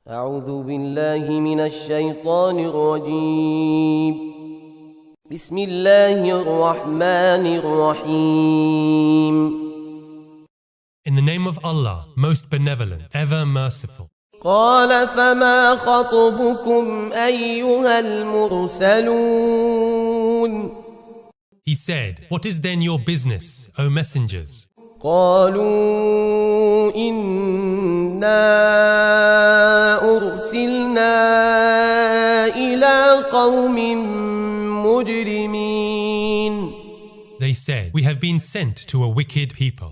أعوذ بالله من الشيطان الرجيم. بسم الله الرحمن الرحيم. In the name of Allah, most benevolent, ever merciful. قال فما خطبكم أيها المرسلون. He said, "What is then your business, O messengers?" قالوا إنا أرسلنا إلى قوم مجرمين. They said, "We have been sent to a wicked people,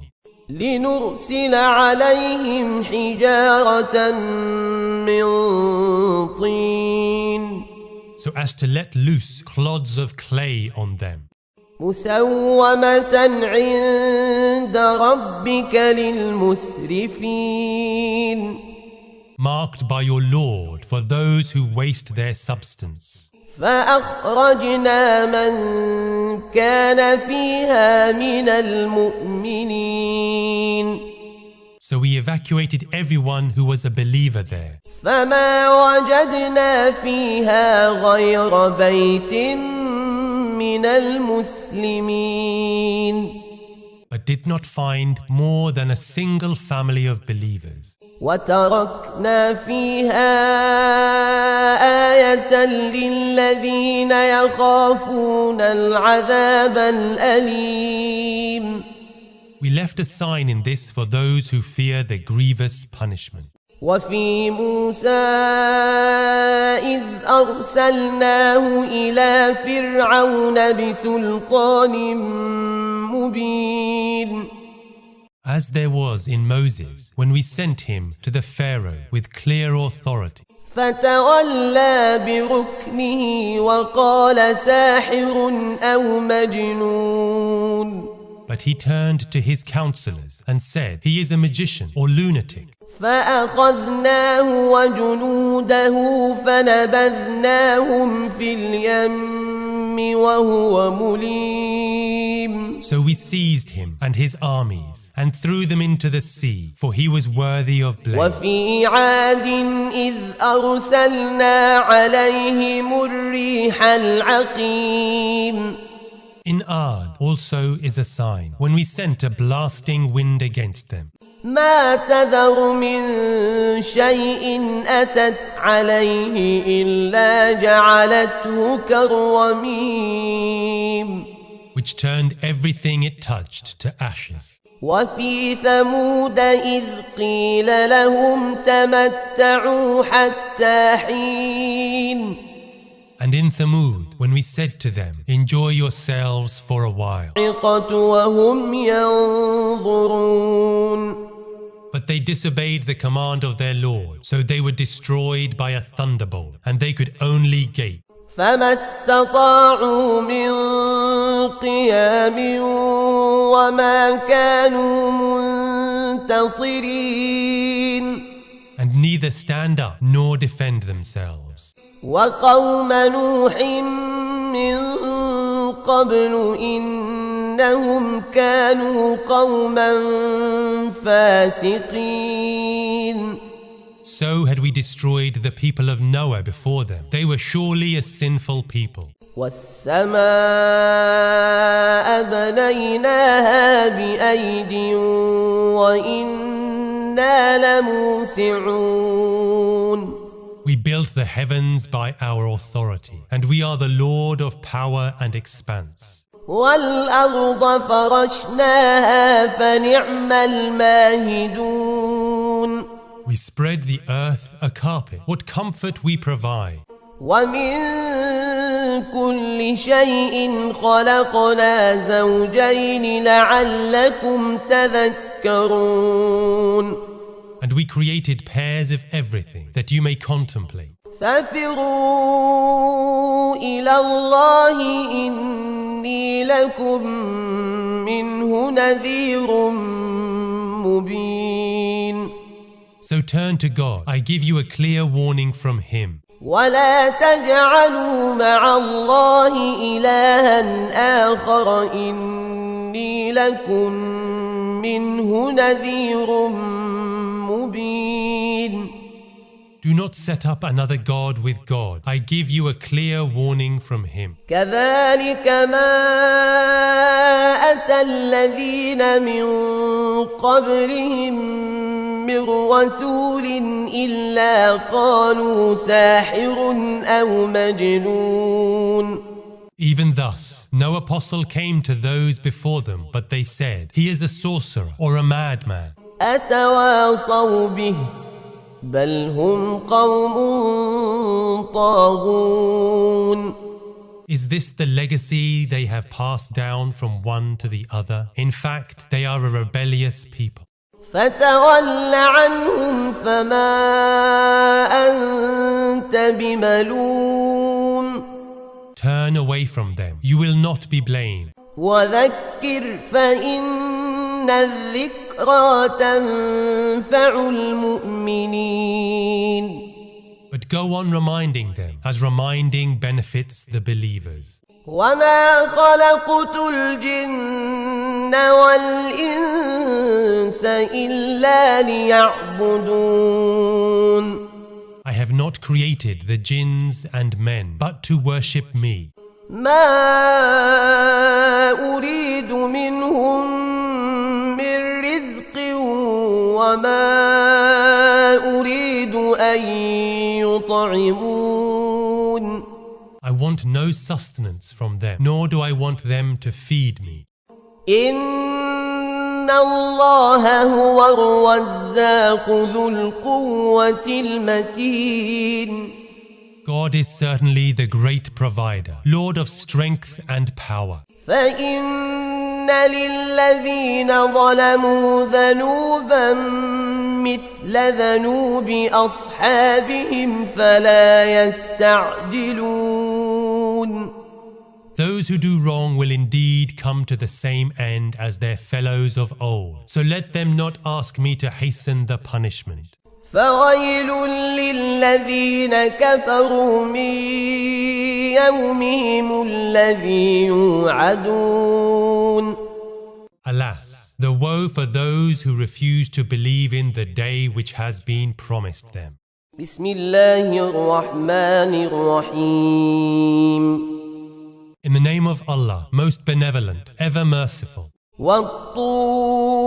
لنرسل عليهم حجارة من طين so as to let loose clods of clay on them, مسومة عند ربك للمسرفين marked by your Lord for those who waste their substance." فأخرجنا من كان فيها من المؤمنين So we evacuated everyone who was a believer there. فما وجدنا فيها غير بيت من المسلمين But did not find more than a single family of believers. وتركنا فيها آية للذين يخافون العذاب الأليم. We left a sign in this for those who fear the grievous punishment. وفي موسى إذ أرسلناه إلى فرعون بسلطان مبين. As there was in Moses when we sent him to the Pharaoh with clear authority. فتولى بركنه وقال ساحر أو مجنون. But he turned to his counselors and said, "He is a magician or lunatic." فأخذناه وجنوده فنبذناهم في اليم وهو مليم. So we seized him and his armies and threw them into the sea, for he was worthy of blame. وفي عاد إذ أرسلنا عليهم الريح العقيم. In Ad also is a sign when we sent a blasting wind against them. ما تذر من شيء أتت عليه إلا جعلته كالرميم. Which turned everything it touched to ashes. وفي ثمود إذ قيل لهم تمتعوا حتى حين. And in Thamud, when we said to them, "Enjoy yourselves for a while." وهم ينظرون. But they disobeyed the command of their Lord, so they were destroyed by a thunderbolt, and they could only gape. فما استطاعوا من قيام وما كانوا منتصرين. And neither stand up nor defend themselves. وقوم نوح من قبل إنهم كانوا قوما فاسقين. So had we destroyed the people of Noah before them. They were surely a sinful people. والسماء بنيناها بأيد وإنا لموسعون. We built the heavens by our authority, and we are the Lord of power and expanse. والأرض فرشناها فنعم الماهدون. We spread the earth a carpet. What comfort we provide. ومن كل شيء خلقنا زوجين لعلكم تذكرون. And we created pairs of everything that you may contemplate. ففروا إلى الله إني لكم منه نذير مبين. So turn to God. I give you a clear warning from Him. ولا تجعلوا مع الله إلها آخر إني لكم منه نذير مبين. Do not set up another God with God. I give you a clear warning from him. كذلك ما أتى الذين من قبلهم من رسول إلا قالوا ساحر أو مجنون. Even thus, no apostle came to those before them, but they said, he is a sorcerer or a madman. أتواصوا به بل هم قوم طاغون. Is this the legacy they have passed down from one to the other? In fact, they are a rebellious people. فتول عنهم فما أنت بملوم. Turn away from them. You will not be blamed. وذكر فإن الذكرى تنفع المؤمنين. But go on reminding them, as reminding benefits the believers. وما خلقت الجن والإنس إلا ليعبدون. I have not created the jinns and men, but to worship me. ما أريد منهم من رزق وما أريد أن يطعمون. I want no sustenance from them, nor do I want them to feed me. إن الله هو الرزاق ذو القوة المتين. God is certainly the great provider, Lord of strength and power. فإن للذين ظلموا ذنوبا مثل ذنوب أصحابهم فلا يستعجلون. Those who do wrong will indeed come to the same end as their fellows of old. So let them not ask me to hasten the punishment. فويل للذين كفروا من يومهم الذي يوعدون. Alas, the woe for those who refuse to believe in the day which has been promised them. بسم الله الرحمن الرحيم. In the name of Allah, most benevolent, ever merciful. والطور.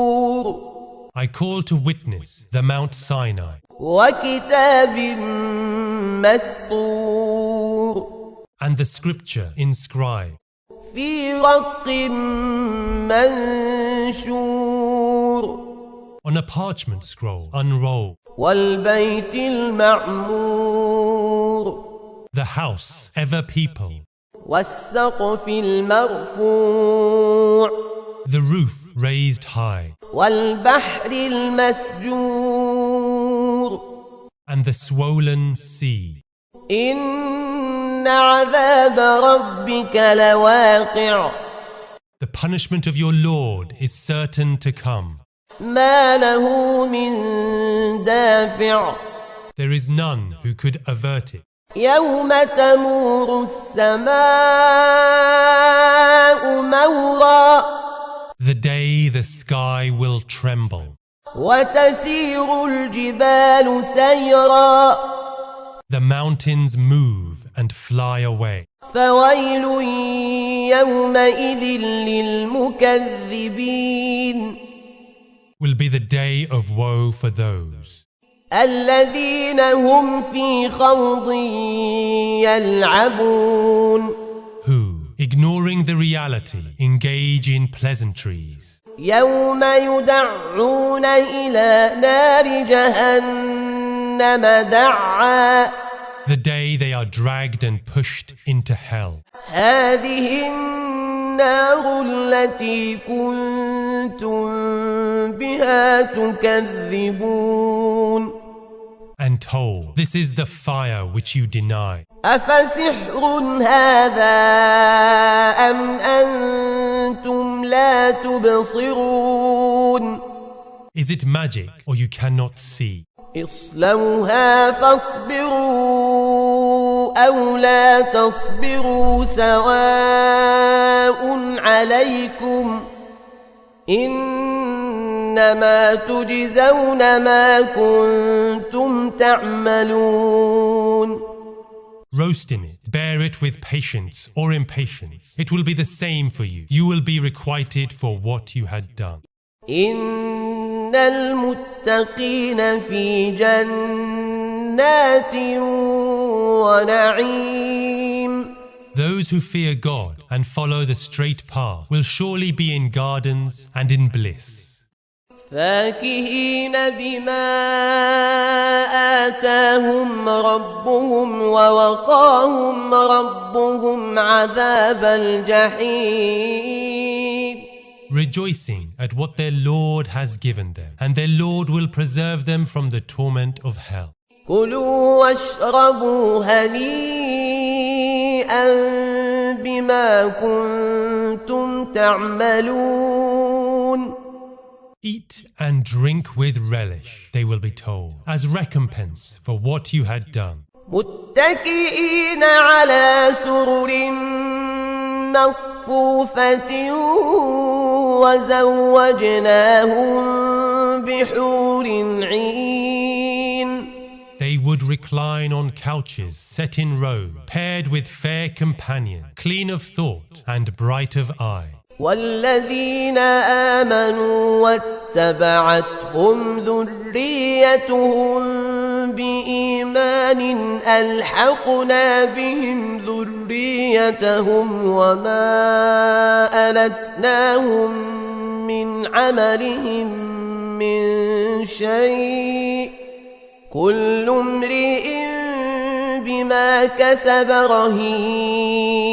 I call to witness the Mount Sinai. وكتاب مسطور. And the scripture inscribed. في رق منشور. On a parchment scroll unrolled. والبيت المعمور. The house ever peopled. والسقف المرفوع. The roof raised high. والبحر المسجور. And the swollen sea. إن عذاب ربك لواقع. The punishment of your Lord is certain to come. ما له من دافع. There is none who could avert it. يوم تمور السماء مورا. The day the sky will tremble. وتسير الجبال سيرا. The mountains move and fly away. فويل يومئذ للمكذبين. Will be the day of woe for those الذين هم في خوض يلعبون. who, ignoring the reality, engage in pleasantries. يوم يدعون إلى نار جهنم دعا. The day they are dragged and pushed into hell. هذه النار التي كنتم بها تكذبون. And told, this is the fire which you deny. أفسحر هذا أم أنتم لا تبصرون. Is it magic or you cannot see? اصلوها فاصبروا أو لا تصبروا سواء عليكم إنما إنما تجزون ما كنتم تعملون. Roast in it, bear it with patience or impatience. It will be the same for you. You will be requited for what you had done. إن المتقين في جنات ونعيم. Those who fear God and follow the straight path will surely be in gardens and in bliss. فاكهين بما آتاهم ربهم ووقاهم ربهم عذاب الجحيم. Rejoicing at what their Lord has given them, and their Lord will preserve them from the torment of hell. كلوا واشربوا هنيئا بما كنتم تعملون. Eat and drink with relish, they will be told, as recompense for what you had done. متكئين على سرر مصفوفة وزوجناهم بحور عين. They would recline on couches set in rows, paired with fair companion, clean of thought and bright of eye. والذين آمنوا واتبعتهم ذريتهم بإيمان ألحقنا بهم ذريتهم وما ألتناهم من عملهم من شيء كل امرئ بما كسب رهين.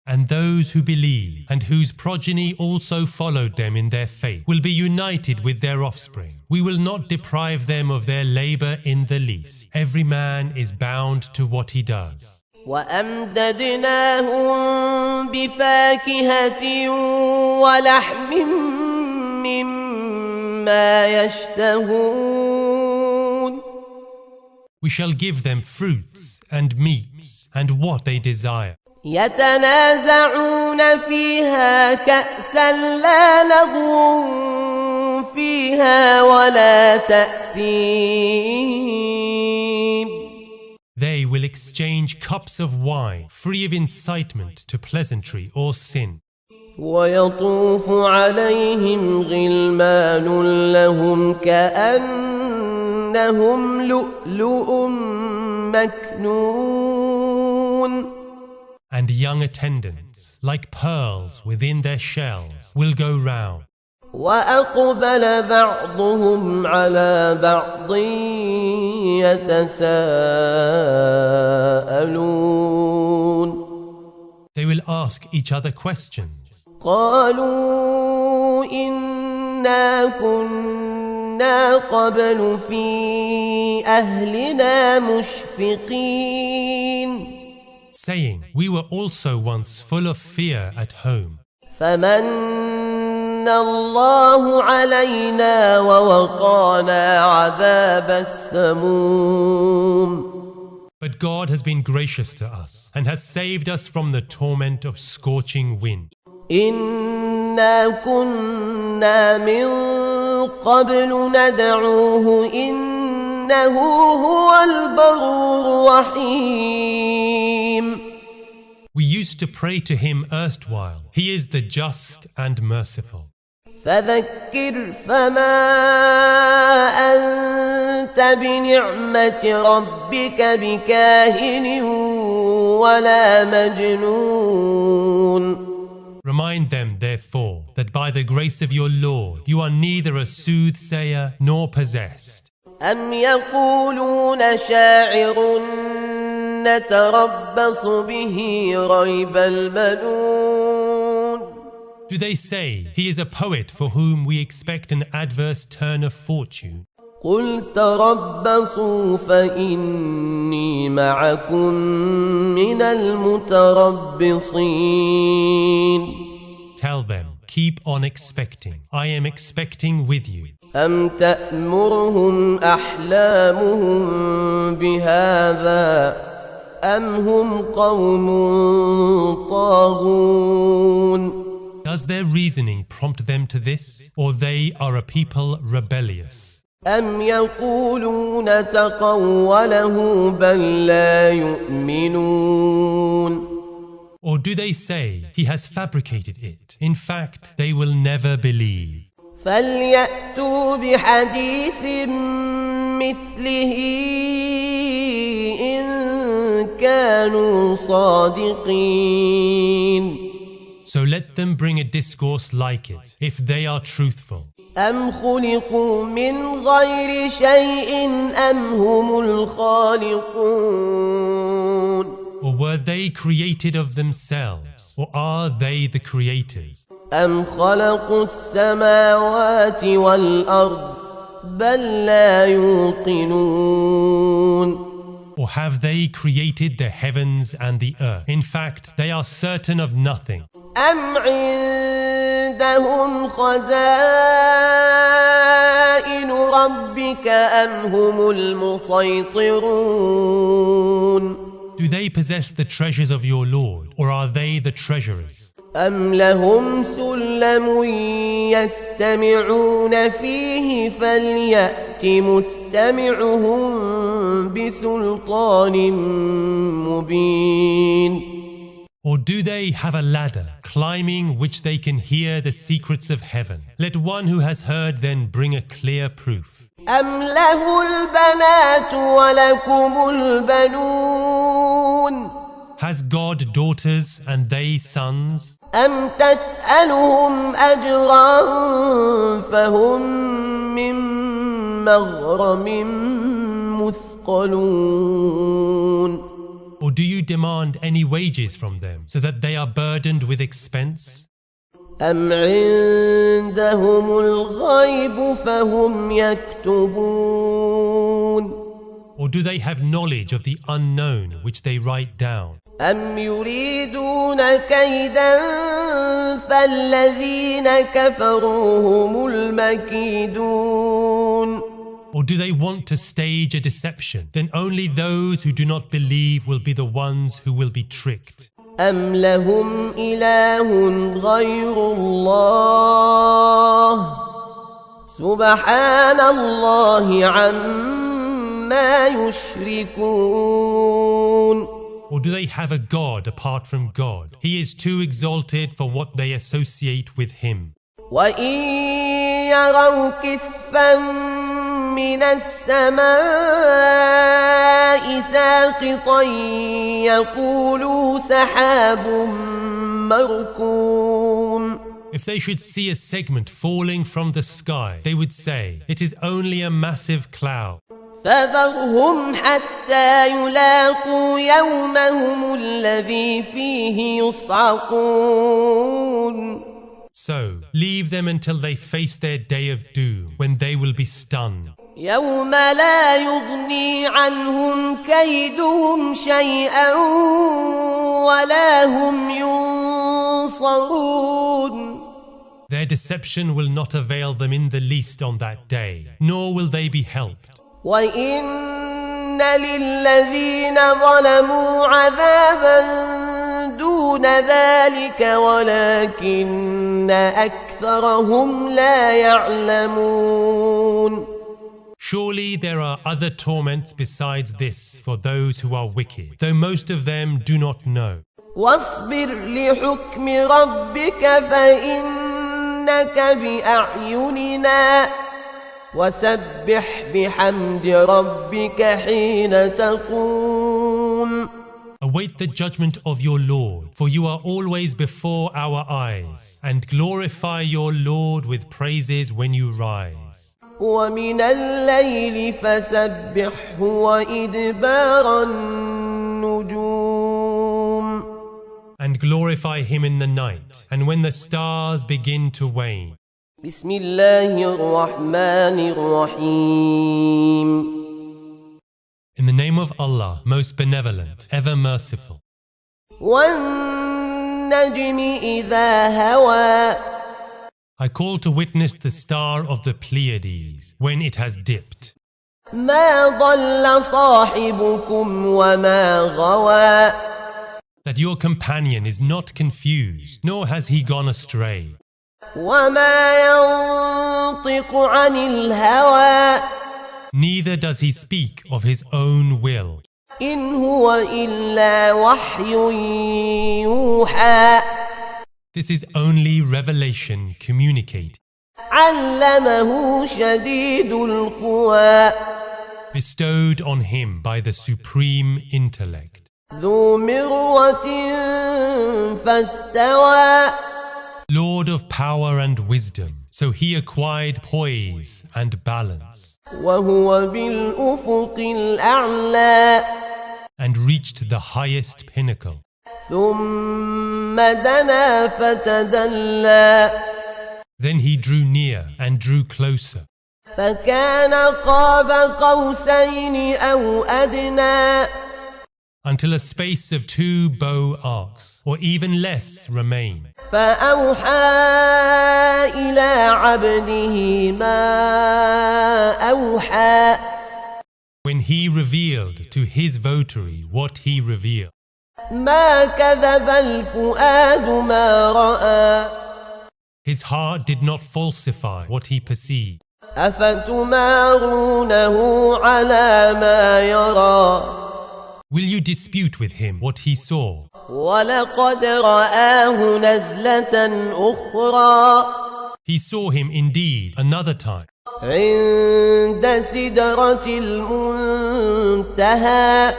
And those who believe and whose progeny also followed them in their faith will be united with their offspring. We will not deprive them of their labor in the least. Every man is bound to what he does. وأمددناهم بفاكهة ولحم مما يشتهون. We shall give them fruits and meats and what they desire. يتنازعون فيها كأسا لا لغو فيها ولا تأثيم. They will exchange cups of wine free of incitement to pleasantry or sin. ويطوف عليهم غلمان لهم كأنهم لؤلؤ مكنون. And young attendants, like pearls within their shells, will go round. وأقبل بعضهم على بعض يتساءلون. They will ask each other questions. قالوا إنا كنا قبل في أهلنا مشفقين. Saying, we were also once full of fear at home. فمن الله علينا ووقانا عذاب السموم. But God has been gracious to us and has saved us from the torment of scorching wind. إنا كنا من قبل ندعوه إنه هو البر الرحيم. We used to pray to him erstwhile. He is the just and merciful. فذكر فما أنت بنعمة ربك بكاهن ولا مجنون. Remind them, therefore, that by the grace of your Lord, you are neither a soothsayer nor possessed. أم يقولون شاعر نتربص به ريب المنون. Do they say he is a poet for whom we expect an adverse turn of fortune? قل تربصوا فإني معكم من المتربصين. Tell them, keep on expecting. I am expecting with you. أم تأمرهم أحلامهم بهذا أم هم قوم طاغون. Does their reasoning prompt them to this, or they are a people rebellious? أم يقولون تقوله بل لا يؤمنون Or do they say, he has fabricated it? In fact, they will never believe. فليأتوا بحديث مثله إن كانوا صادقين. So let them bring a discourse like it, if they are truthful. أم خلقوا من غير شيء أم هم الخالقون. Or were they created of themselves, or are they the creators? أم خلقوا السماوات والأرض بل لا يوقنون. Or have they created the heavens and the earth? In fact, they are certain of nothing. أم عندهم خزائن ربك أم هم المسيطرون. Do they possess the treasures of your Lord, or are they the treasurers? أم لهم سلم يستمعون فيه فليأت مستمعهم بسلطان مبين. Or do they have a ladder, climbing which they can hear the secrets of heaven? Let one who has heard then bring a clear proof. أم له البنات ولكم البنون. Has God daughters and they sons? أم تسألهم أجرا فهم من مغرم مثقلون. Or do you demand any wages from them so that they are burdened with expense? أم عندهم الغيب فهم يكتبون. Or do they have knowledge of the unknown which they write down? أم يريدون كيدا فالذين كفروا هم المكيدون. Or do they want to stage a deception? Then only those who do not believe will be the ones who will be tricked. أم لهم إله غير الله سبحان الله عما يشركون. Or do they have a God apart from God? He is too exalted for what they associate with him. وإن يروا كسفا من السماء ساقطا يقولوا سحاب مركوم. If they should see a segment falling from the sky, they would say, it is only a massive cloud. فذرهم حتى يلاقوا يومهم الذي فيه يصعقون. So, leave them until they face their day of doom, when they will be stunned. يوم لا يغني عنهم كيدهم شيئا ولا هم ينصرون. Their deception will not avail them in the least on that day, nor will they be helped. وإن للذين ظلموا عذابا دون ذلك ولكن أكثرهم لا يعلمون. Surely there are other torments besides this for those who are wicked, though most of them do not know. واصبر لحكم ربك فإنك بأعيننا وسبح بحمد ربك حين تقوم. Await the judgment of your Lord, for you are always before our eyes, and glorify your Lord with praises when you rise. ومن الليل فسبحه وإدبار النجوم. And glorify him in the night, and when the stars begin to wane. بسم الله الرحمن الرحيم. In the name of Allah, most benevolent, ever merciful. والنجم إذا هوى. I call to witness the star of the Pleiades, when it has dipped. ما ضل صاحبكم وما غوى. that your companion is not confused, nor has he gone astray. وما ينطق عن الهوى Neither does he speak of his own will. إن هو إلا وحي يوحى This is only revelation communicated, علمه شديد القوى bestowed on him by the supreme intellect. ذو مرة فاستوى Lord of power and wisdom, so he acquired poise and balance, وهو بالأفق الأعلى and reached the highest pinnacle. ثم دنا فتدلى Then he drew near and drew closer, فكان قاب قوسين أو أدنى until a space of 2 bow arcs, or even less, remained. فأوحى إلى عبده ما أوحى When he revealed to his votary what he revealed, ما كذب الفؤاد ما رأى his heart did not falsify what he perceived. أفتمارونه على ما يرى Will you dispute with him what he saw? ولقد رآه نزلة أخرى He saw him indeed another time, عند سدرة المنتهى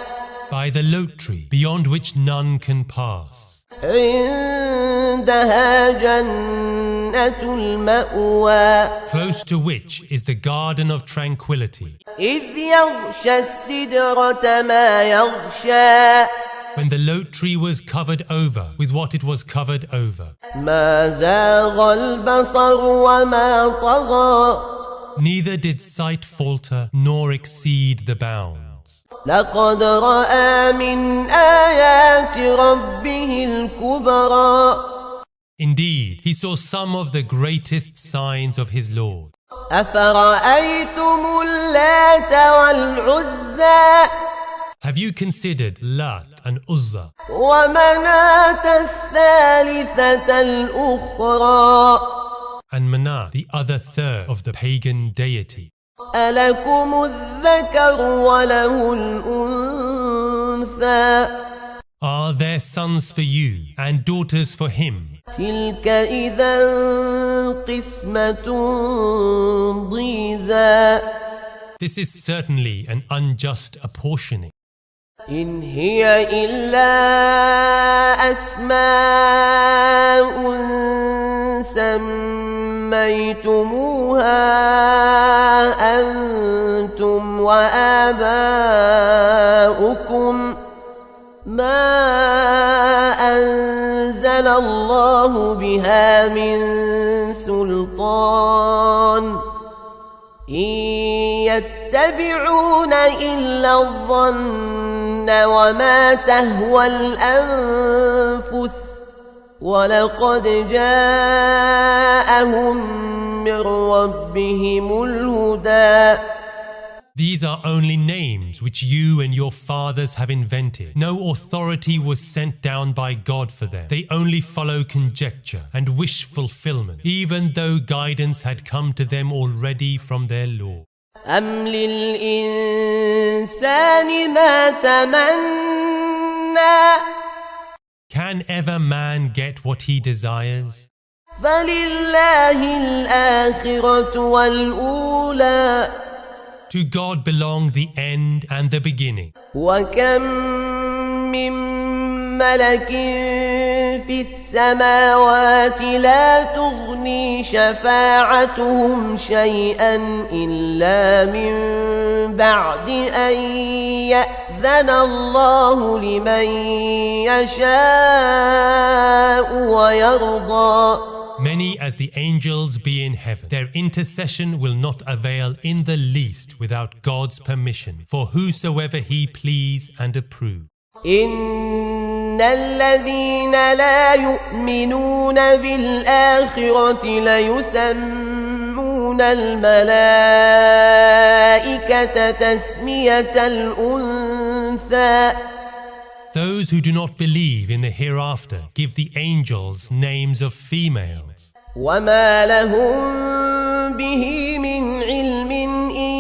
by the lote tree beyond which none can pass. عندها جنة المأوى Close to which is the garden of tranquility. إذ يغشى السدرة ما يغشى When the lote tree was covered over with what it was covered over, ما زاغ البصر وما طغى neither did sight falter nor exceed the bounds. لقد رأى من آيات ربه الكبرى Indeed, he saw some of the greatest signs of his Lord. أفرأيتم اللات والعزى Have you considered Lat and Uzza ومناة الثالثة الأخرى and Manat, the other third of the pagan deity? ألكم الذكر وله الأنثى Are there sons for you and daughters for him? تلك إذا قسمة ضيزى This is certainly an unjust apportioning. إن هي إلا أسماء سميتموها أنتم وآباؤكم ما أنزل الله بها من سلطان إن يتبعون إلا الظن وما تهوى الأنفس ولقد جاءهم من ربهم الهدى. These are only names which you and your fathers have invented. No authority was sent down by God for them. They only follow conjecture and wish fulfillment, even though guidance had come to them already from their Lord. أم للإنسان ما تمنى Can ever man get what he desires? فلله الآخرة والأولى To God belong the end and the beginning. وكم من ملك في السماوات لا تغني شفاعتهم شيئا إلا من بعد أن يأذن الله لمن يشاء ويرضى. Many as the angels be in heaven, their intercession will not avail in the least without God's permission, for whosoever he please and approve. إن الذين لا يؤمنون بالآخرة ليسمون الملائكة تسمية الأنثى Those who do not believe in the hereafter give the angels names of females. وما لهم به من علم إن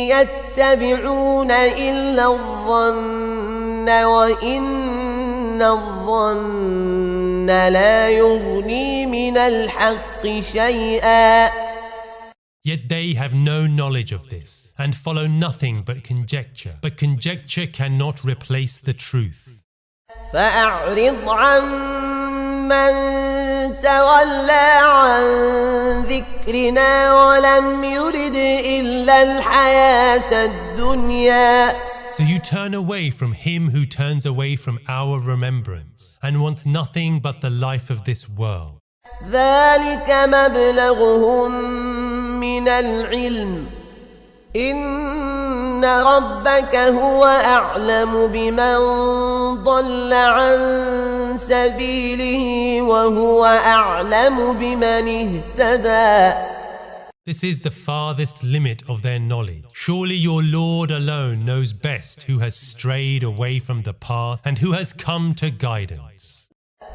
يتبعون إلا الظن وإن الظن لا يغني من الحق شيئا. Yet they have no knowledge of this and follow nothing but conjecture. But conjecture cannot replace the truth. فأعرض عن من تولى عن ذكرنا ولم يرد إلا الحياة الدنيا. So you turn away from him who turns away from our remembrance and wants nothing but the life of this world. ذلك مبلغهم من العلم إن ربك هو أعلم بمن ضل عن سبيله وهو أعلم بمن اهتدى. This is the farthest limit of their knowledge. Surely your Lord alone knows best who has strayed away from the path and who has come to guidance.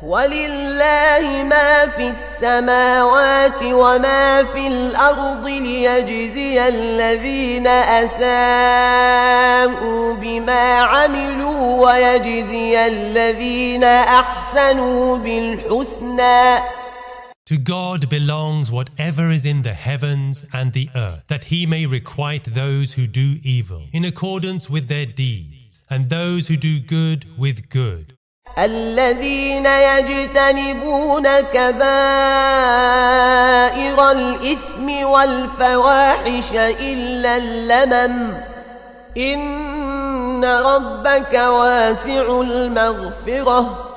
ولله ما في السماوات وما في الأرض ليجزي الذين أساءوا بما عملوا ويجزي الذين أحسنوا بالحسنى. To God belongs whatever is in the heavens and the earth, that he may requite those who do evil in accordance with their deeds, and those who do good with good. الذين يجتنبون كبائر الإثم والفواحش إلا اللمم إن ربك واسع المغفرة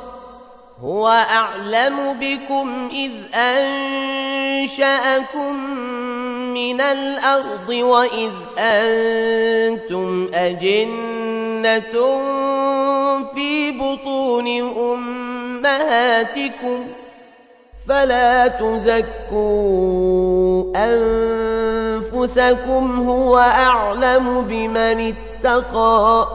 هو أعلم بكم إذ أنشأكم من الأرض وإذ أنتم أجنة في بطون أمهاتكم فلا تزكوا أنفسكم هو أعلم بمن اتقى.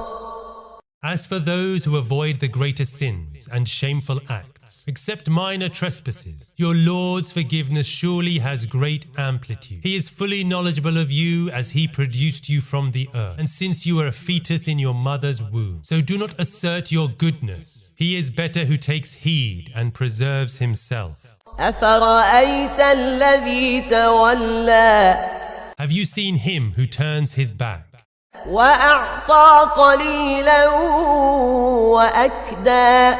As for those who avoid the greater sins and shameful acts, except minor trespasses, your Lord's forgiveness surely has great amplitude. He is fully knowledgeable of you as he produced you from the earth, and since you were a fetus in your mother's womb. So do not assert your goodness. He is better who takes heed and preserves himself. أفرأيت الذي تولى. Have you seen him who turns his back وأعطى قليلا وأكدى.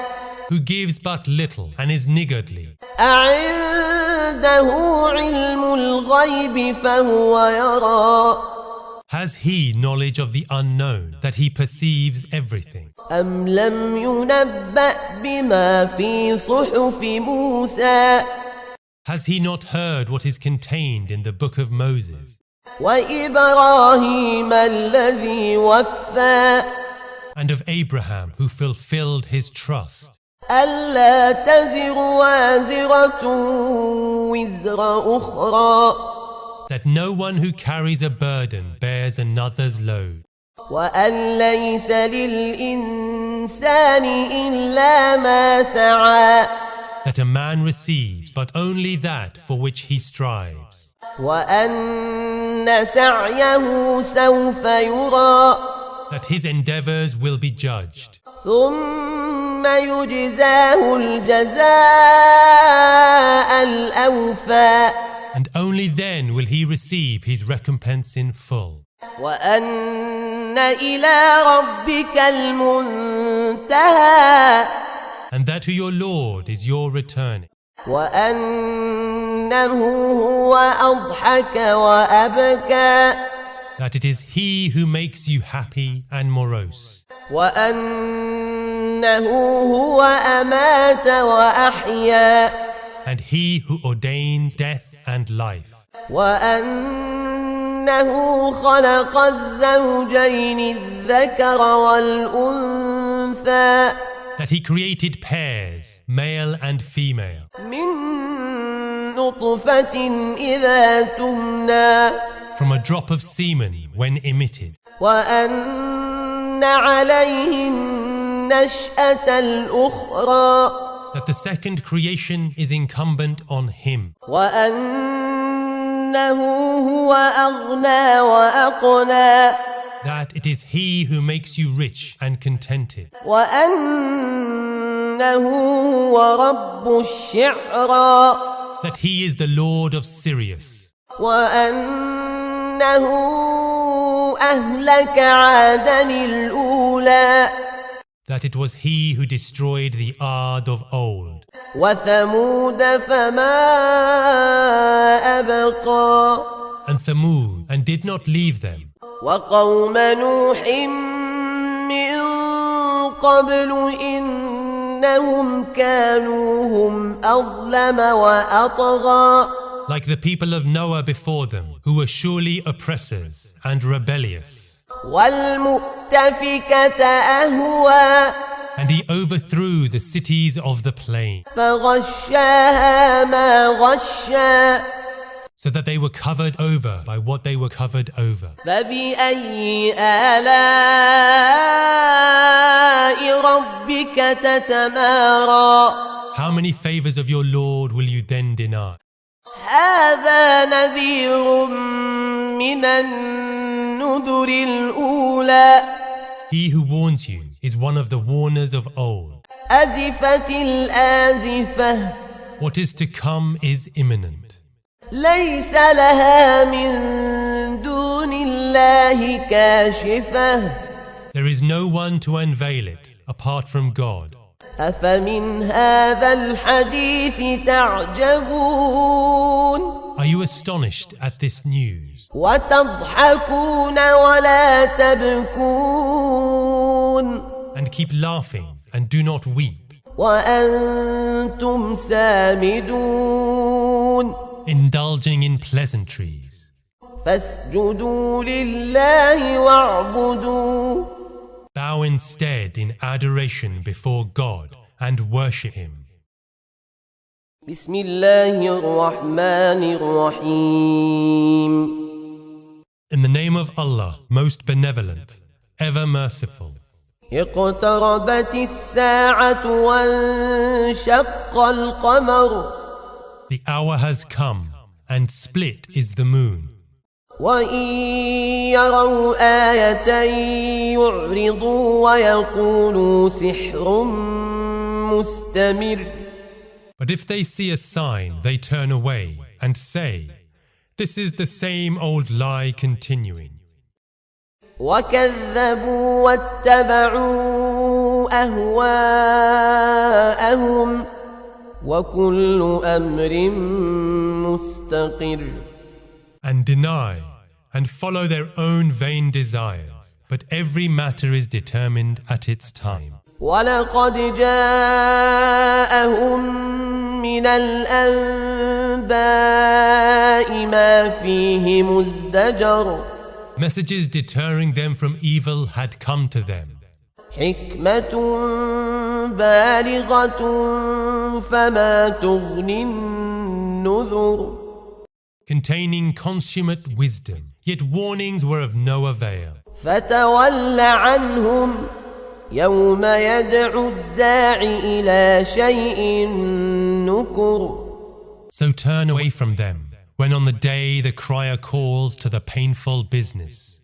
who gives but little and is niggardly? أعنده علم الغيب فهو يرى. Has he knowledge of the unknown, that he perceives everything? أم لم ينبأ بما في صحف موسى. Has he not heard what is contained in the book of Moses? وإبراهيم الذي وفى. And of Abraham who fulfilled his trust, ألا تزر وازرة وزر أخرى. that no one who carries a burden bears another's load, وأن ليس للإنسان إلا ما سعى. that a man receives but only that for which he strives, وأن سعيه سوف يرى. that his endeavors will be judged, ثم يجزاه الجزاء الأوفى. and only then will he receive his recompense in full. وأن إلى ربك المنتهى. And that to your Lord is your returning, وأنه هو أضحك وأبكى. that it is he who makes you happy and morose, وأنه هو أمات وأحيا. and he who ordains death and life, وأنه خلق الزوجين الذكر والأنثى. that he created pairs, male and female, من نطفة إذا تمنى. from a drop of semen when emitted, وأن عليه النشأة الأخرى that the second creation is incumbent on him, وأنه هو أغنى وأقنى that it is he who makes you rich and contented, وأنه هو رب الشعرى that he is the Lord of Sirius, وأنه أهلك عادا الأولى that it was he who destroyed the Ard of old, وثمود فما أبقى and Thamud, and did not leave them, وقوم نوح من قبل إنهم كانوا هم أظلم وأطغى like the people of Noah before them, who were surely oppressors and rebellious. والمؤتفكة أهوى And he overthrew the cities of the plain, فغشاها ما غشى so that they were covered over by what they were covered over. فبأي آلاء ربك تتمارى How many favors of your Lord will you then deny? هذا نذير من النذر الأولى He who warns you is one of the warners of old. أزفت الآزفة What is to come is imminent. ليس لها من دون الله كاشفة There is no one to unveil it apart from God. أفمن هذا الحديث تعجبون Are you astonished at this news? وتضحكون ولا تبكون And keep laughing and do not weep, وأنتم سامدون indulging in pleasantries. فاسجدوا لله واعبدوا Bow instead in adoration before God and worship Him. بسم الله الرحمن الرحيم In the name of Allah, most benevolent, ever merciful. اقتربت الساعة وانشق القمر The hour has come, and split is the moon. وإن يروا آية يعرضوا ويقولوا سحر مستمر But if they see a sign, they turn away and say, "This is the same old lie continuing." وكذبوا واتبعوا أهواءهم وكل أمر مستقر And deny and follow their own vain desires, but every matter is determined at its time. ولقد جاءهم من الأنباء ما فيه مزدجر Messages deterring them from evil had come to them, حكمة بالغة فما تغني النذر containing consummate wisdom, yet warnings were of no avail. فتول عنهم يوم يدعو الداع إلى شيء نكر So turn away from them when on the day the crier calls to the painful business.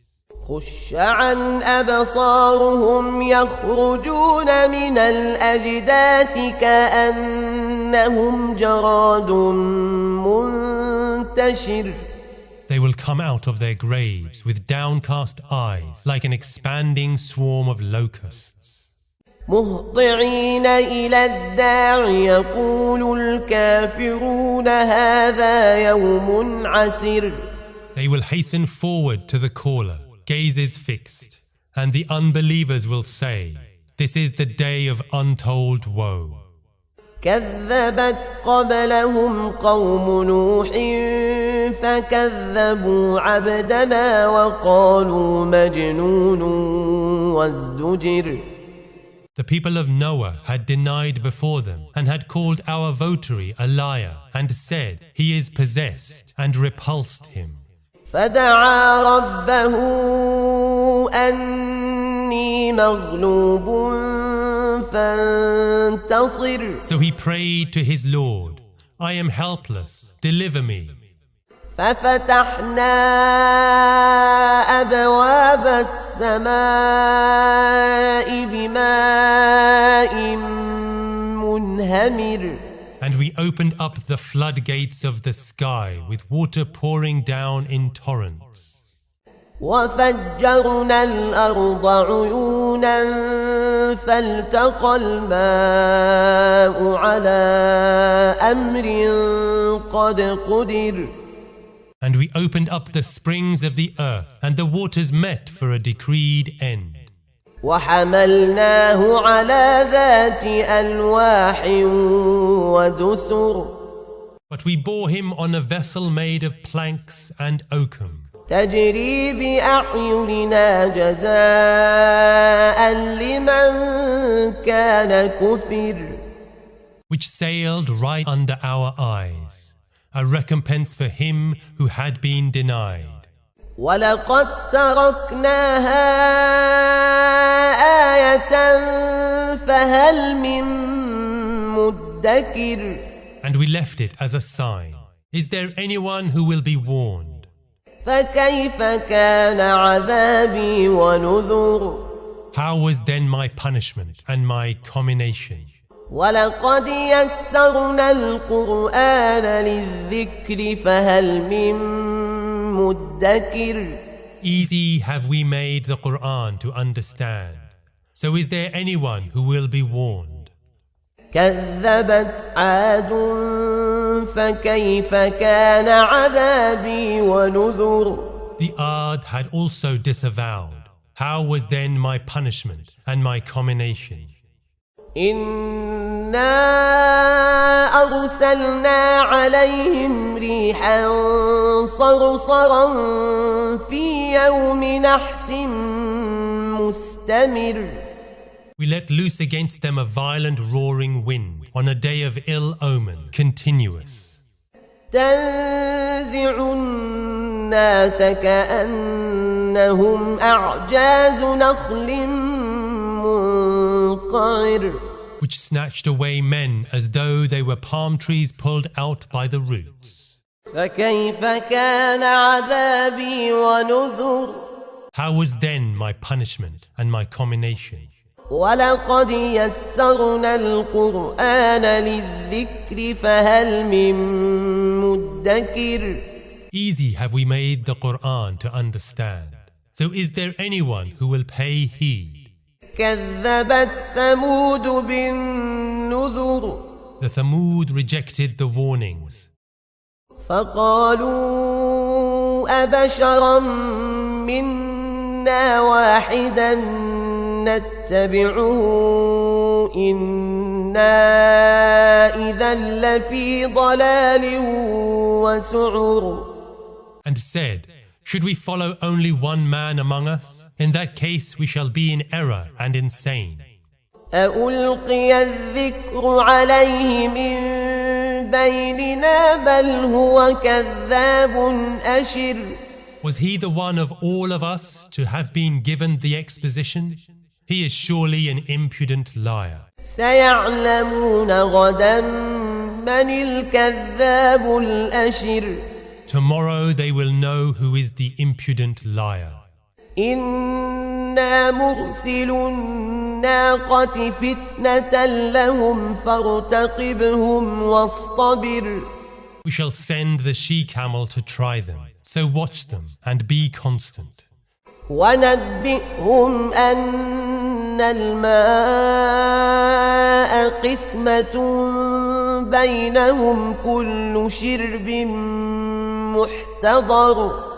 خش عن أبصارهم يخرجون من الأجداث كأنهم جراد منتشر They will come out of their graves with downcast eyes like an expanding swarm of locusts. مهطعين إلى الداع يقول الكافرون هذا يوم عسر They will hasten forward to the caller, gazes fixed, and the unbelievers will say, "This is the day of untold woe." كذبت قبلهم قوم نوح فكذبوا عبدنا وقالوا مجنون وازدجر The people of Noah had denied before them and had called our votary a liar and said, "He is possessed," and repulsed him. فدعا ربه أني مغلوب فانتصر. So he prayed to his Lord, I am helpless, deliver me. ففتحنا أبواب السماء بماء منهمر. And we opened up the floodgates of the sky with water pouring down in torrents. وفجرنا الأرض عيونا فالتقى الماء على أمر قد قدر. And we opened up the springs of the earth, and the waters met for a decreed end. وحملناه على ذات ألواح ودسر. But we bore him on a vessel made of planks and oakum, تجري بأعيننا جزاء لمن كان كفر. which sailed right under our eyes, a recompense for him who had been denied. ولقد تركناها آية فهل من مدكر. And we left it as a sign. Is there anyone who will be warned? فكيف كان عذابي ونذر. How was then my punishment and my commination? ولقد يسرنا القرآن للذكر فهل من مدكر. Easy have we made the Quran to understand. So is there anyone who will be warned? كذبت عاد فكيف كان عذابي ونذر. The Ad had also disavowed. How was then my punishment and my commination? إنا أرسلنا عليهم ريحا صرصرا في يوم نحس مستمر. We let loose against them a violent roaring wind on a day of ill omen, continuous. تنزع الناس كأنهم أعجاز نخل منقعر. Which snatched away men as though they were palm trees pulled out by the roots. فكيف كان عذابي ونذر. How was then my punishment and my commination? ولقد يسرنا القرآن للذكر فهل من مدكر. Easy have we made the Quran to understand. So is there anyone who will pay heed? كذبت ثمود بالنذر. The Thamud rejected the warnings. فقالوا أبشرا منا واحدا نتبعه إنا إذا لفي ضلال وسعر. And said, should we follow only one man among us? In that case we shall be in error and insane. أألقي الذكر عليه من بيننا بل هو كذاب أشر. Was he the one of all of us to have been given the exposition? He is surely an impudent liar. سيعلمون غدا من الكذاب الأشر. Tomorrow they will know who is the impudent liar. إنا مرسل الناقة فتنة لهم فارتقبهم واصطبر. We shall send the she-camel to try them, so watch them and be constant. ونبئهم أن الماء قسمة بينهم كل شرب محتضر.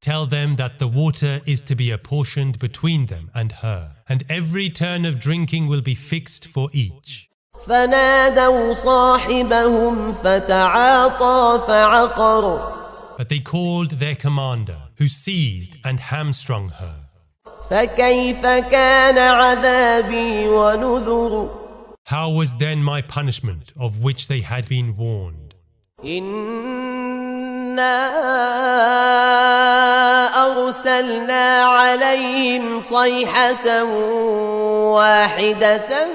Tell them that the water is to be apportioned between them and her, and every turn of drinking will be fixed for each. فنادوا صاحبهم فتعاطى فعقر. But they called their commander, who seized and hamstrung her. فكيف كان عذابي ونذر. How was then my punishment of which they had been warned? إنا أرسلنا عليهم صيحة واحدة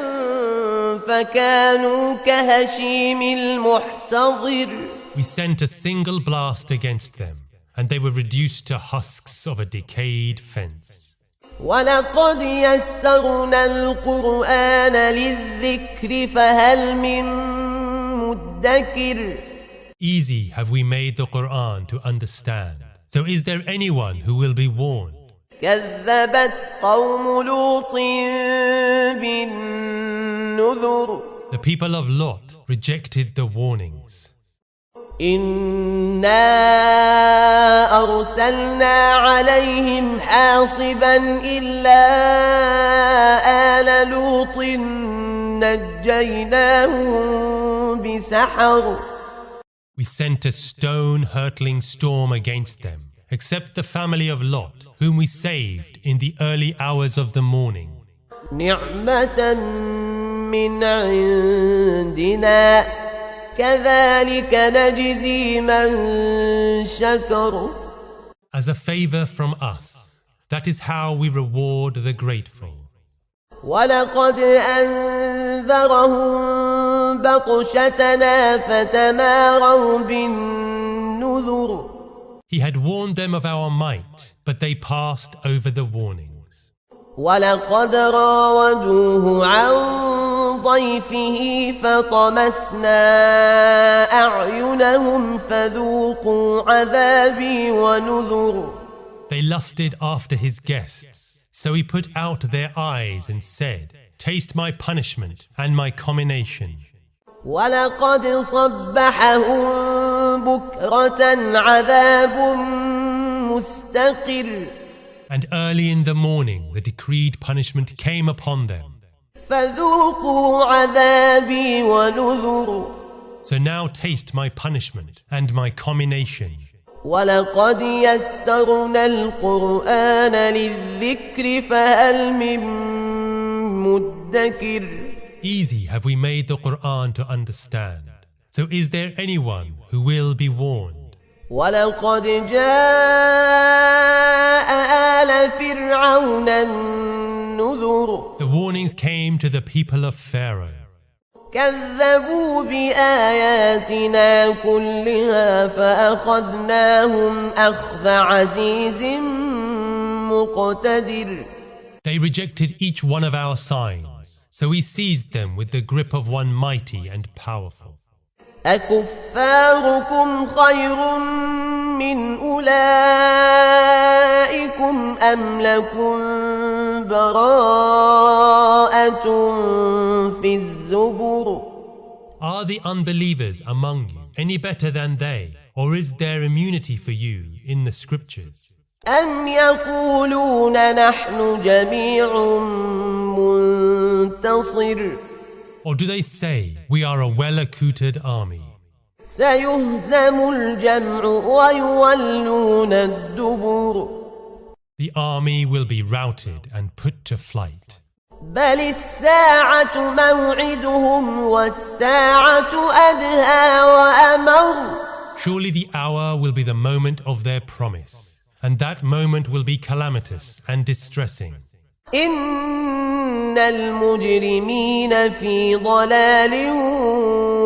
فكانوا كهشيم المحتضر. We sent a single blast against them, and they were reduced to husks of a decayed fence. ولقد يسرنا القرآن للذكر فهل من مدكر. Easy have we made the Quran to understand. So is there anyone who will be warned? كذبت قوم لوط بالنذر. The people of Lot rejected the warnings. إنا أرسلنا عليهم حاصبا إلا آل لوط نجيناهم بسحر. We sent a stone-hurtling storm against them, except the family of Lot, whom we saved in the early hours of the morning. نعمة من عندنا كذلك نجزي من شكر. As a favor from us, that is how we reward the grateful. ولقد أنذرهم بطشتنا فتماروا بالنذر. He had warned them of our might, but they passed over the warnings. ولقد راودوه عن ضيفه فطمسنا أعينهم فذوقوا عذابي ونذر. They lusted after his guests, so he put out their eyes and said, "Taste my punishment and my commination." ولقد صبحهم بكرة عذاب مستقر. And early in the morning the decreed punishment came upon them. فذوقوا عذابي ونذر. So now taste my punishment and my commination. ولقد يسرنا القرآن للذكر فهل من مدكر. Easy have we made the Quran to understand. So is there anyone who will be warned? ولقد جاء آل فرعون النذر. The warnings came to the people of Pharaoh. كذبوا بآياتنا كلها فأخذناهم أخذ عزيز مقتدر. They rejected each one of our signs, so we seized them with the grip of one mighty and powerful. أكفاركم خير من أولئكم أم لكم براءة في الزبر. Are the unbelievers among you any better than they, or is there immunity for you in the scriptures? أم يقولون نحن جميع منتصر. Or do they say, we are a well-accoutred army? سيهزم الجمع ويولون الدبر. The army will be routed and put to flight. بل الساعة موعدهم والساعة أدهى وأمر. Surely the hour will be the moment of their promise, and that moment will be calamitous and distressing. إن المجرمين في ضلال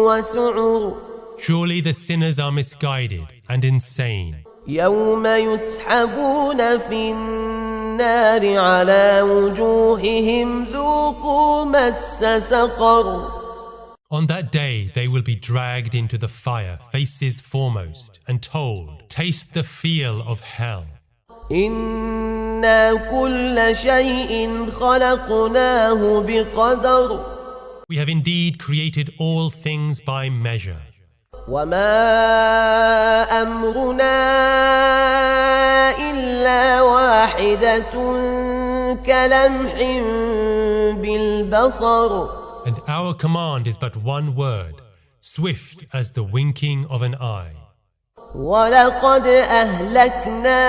وسعر. Surely the sinners are misguided and insane. يوم يسحبون في النار على وجوههم ذوقوا مس سقر. On that day they will be dragged into the fire, faces foremost, and told, taste the feel of hell. إنا كل شيء خلقناه بقدر. We have indeed created all things by measure. وما أمرنا إلا واحدة كلمح بالبصر. And our command is but one word, swift as the winking of an eye. ولقد أهلكنا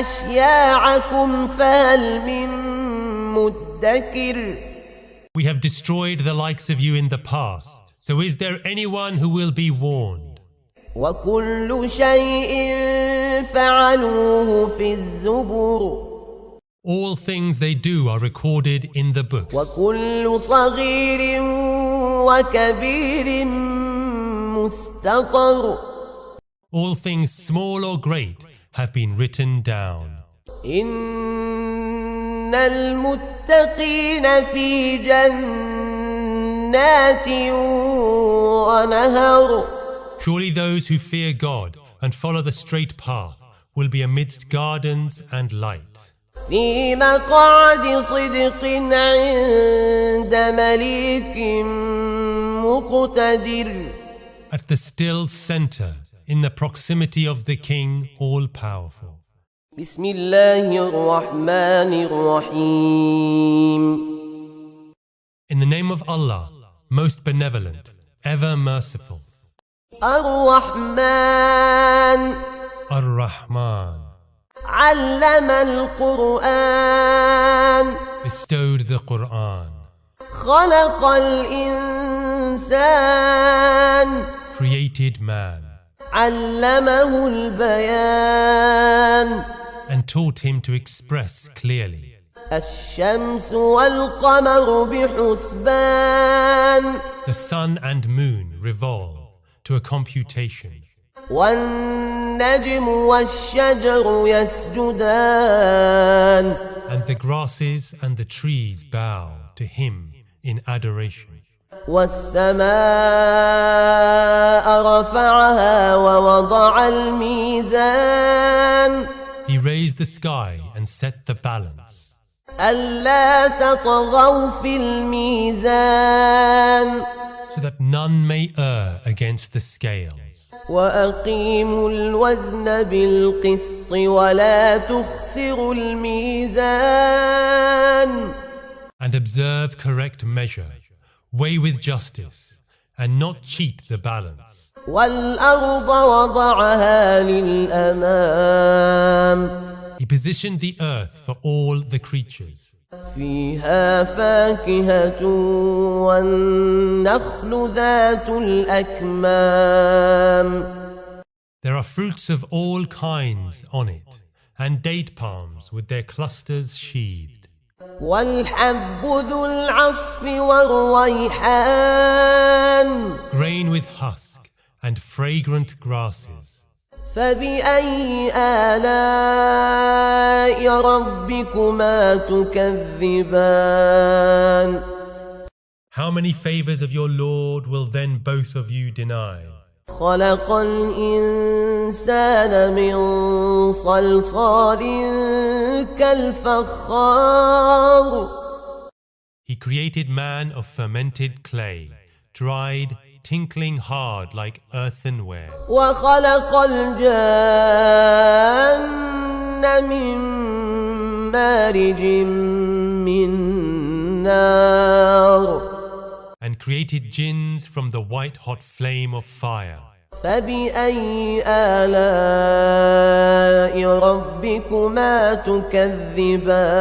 أشياعكم فهل من مدكر. We have destroyed the likes of you in the past, so is there anyone who will be warned? وكل شيء فعلوه في الزبر. All things they do are recorded in the books. وكل صغير وكبير مستطر. All things small or great have been written down. إن المتقين في جنات ونهر. Surely those who fear God and follow the straight path will be amidst gardens and light. في مقعد صدق عند مليك مقتدر. At the still center, in the proximity of the King all-powerful. بسم الله الرحمن الرحيم. In the name of Allah, most benevolent, ever merciful. الرحمن Ar-Rahman, علم القرآن. bestowed the Quran, خلق الإنسان. created man, علمه البيان. and taught him to express clearly. الشمس والقمر بحسبان. The sun and moon revolve to a computation, والنجم والشجر يسجدان. and the grasses and the trees bow to him in adoration. والسماء رفعها ووضع الميزان. He raised the sky and set the balance, ألا تطغوا في الميزان. so that none may err against the scales. وأقيموا الوزن بالقسط ولا تخسروا الميزان. And observe correct measure, weigh with justice, and not cheat the balance. والأرض وضعها للأنام. He positioned the earth for all the creatures. فيها فاكهة والنخل ذات الأكمام. There are fruits of all kinds on it, and date palms with their clusters sheathed. والحب ذو العصف والريحان. Grain with husk and fragrant grasses. فبأي آلاء ربكما تكذبان. How many favors of your Lord will then both of you deny? خلق الإنسان من صلصال كالفخار. He created man of fermented clay, dried, tinkling hard like earthenware. وخلق الجان من مارج من نار. And created jinns from the white-hot flame of fire. فبأي آلاء ربكما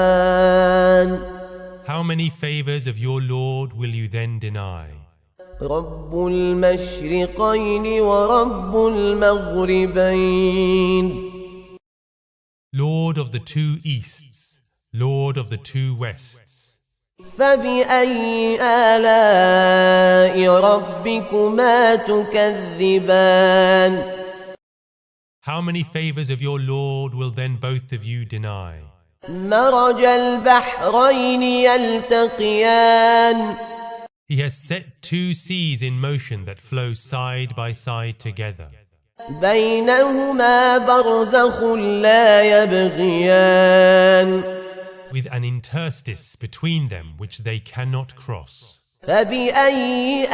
تكذبان. How many favors of your Lord will you then deny? رب المشرقين ورب المغربين. Lord of the two easts, Lord of the two wests. فبأي آلاء ربكما تكذبان. How many favors of your Lord will then both of you deny? مرج البحرين يلتقيان. He has set two seas in motion that flow side by side together. بينهما برزخ لا يبغيان. With an interstice between them which they cannot cross. فبأي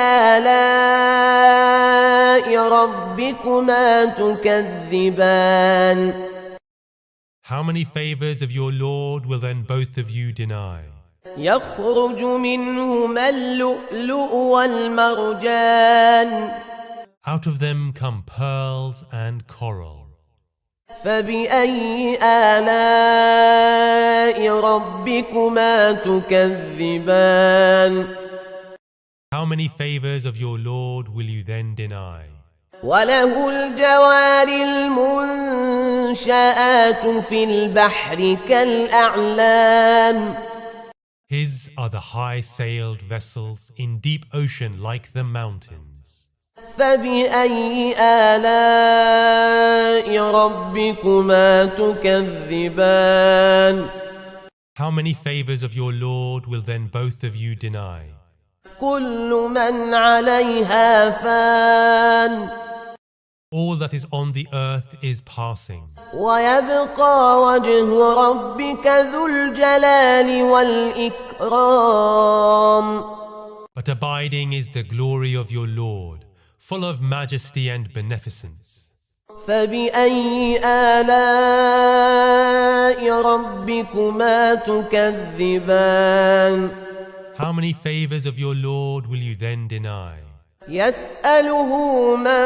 آلاء ربكما تكذبان. How many favors of your Lord will then both of you deny? يخرج منهما اللؤلؤ والمرجان. Out of them come pearls and coral. فبأي آلاء ربكما تكذبان. How many favors of your Lord will you then deny? وله الجوار المنشآت في البحر كالأعلام His are the high-sailed vessels in deep ocean like the mountains. فبأي آلاء ربكما تكذبان How many favors of your Lord will then both of you deny? كل من عليها فان All that is on the earth is passing, ويبقى وجه ربك ذو الجلال والإكرام but abiding is the glory of your Lord, full of majesty and beneficence. فبأي آلاء ربكما تكذبان How many favors of your Lord will you then deny? يسأله من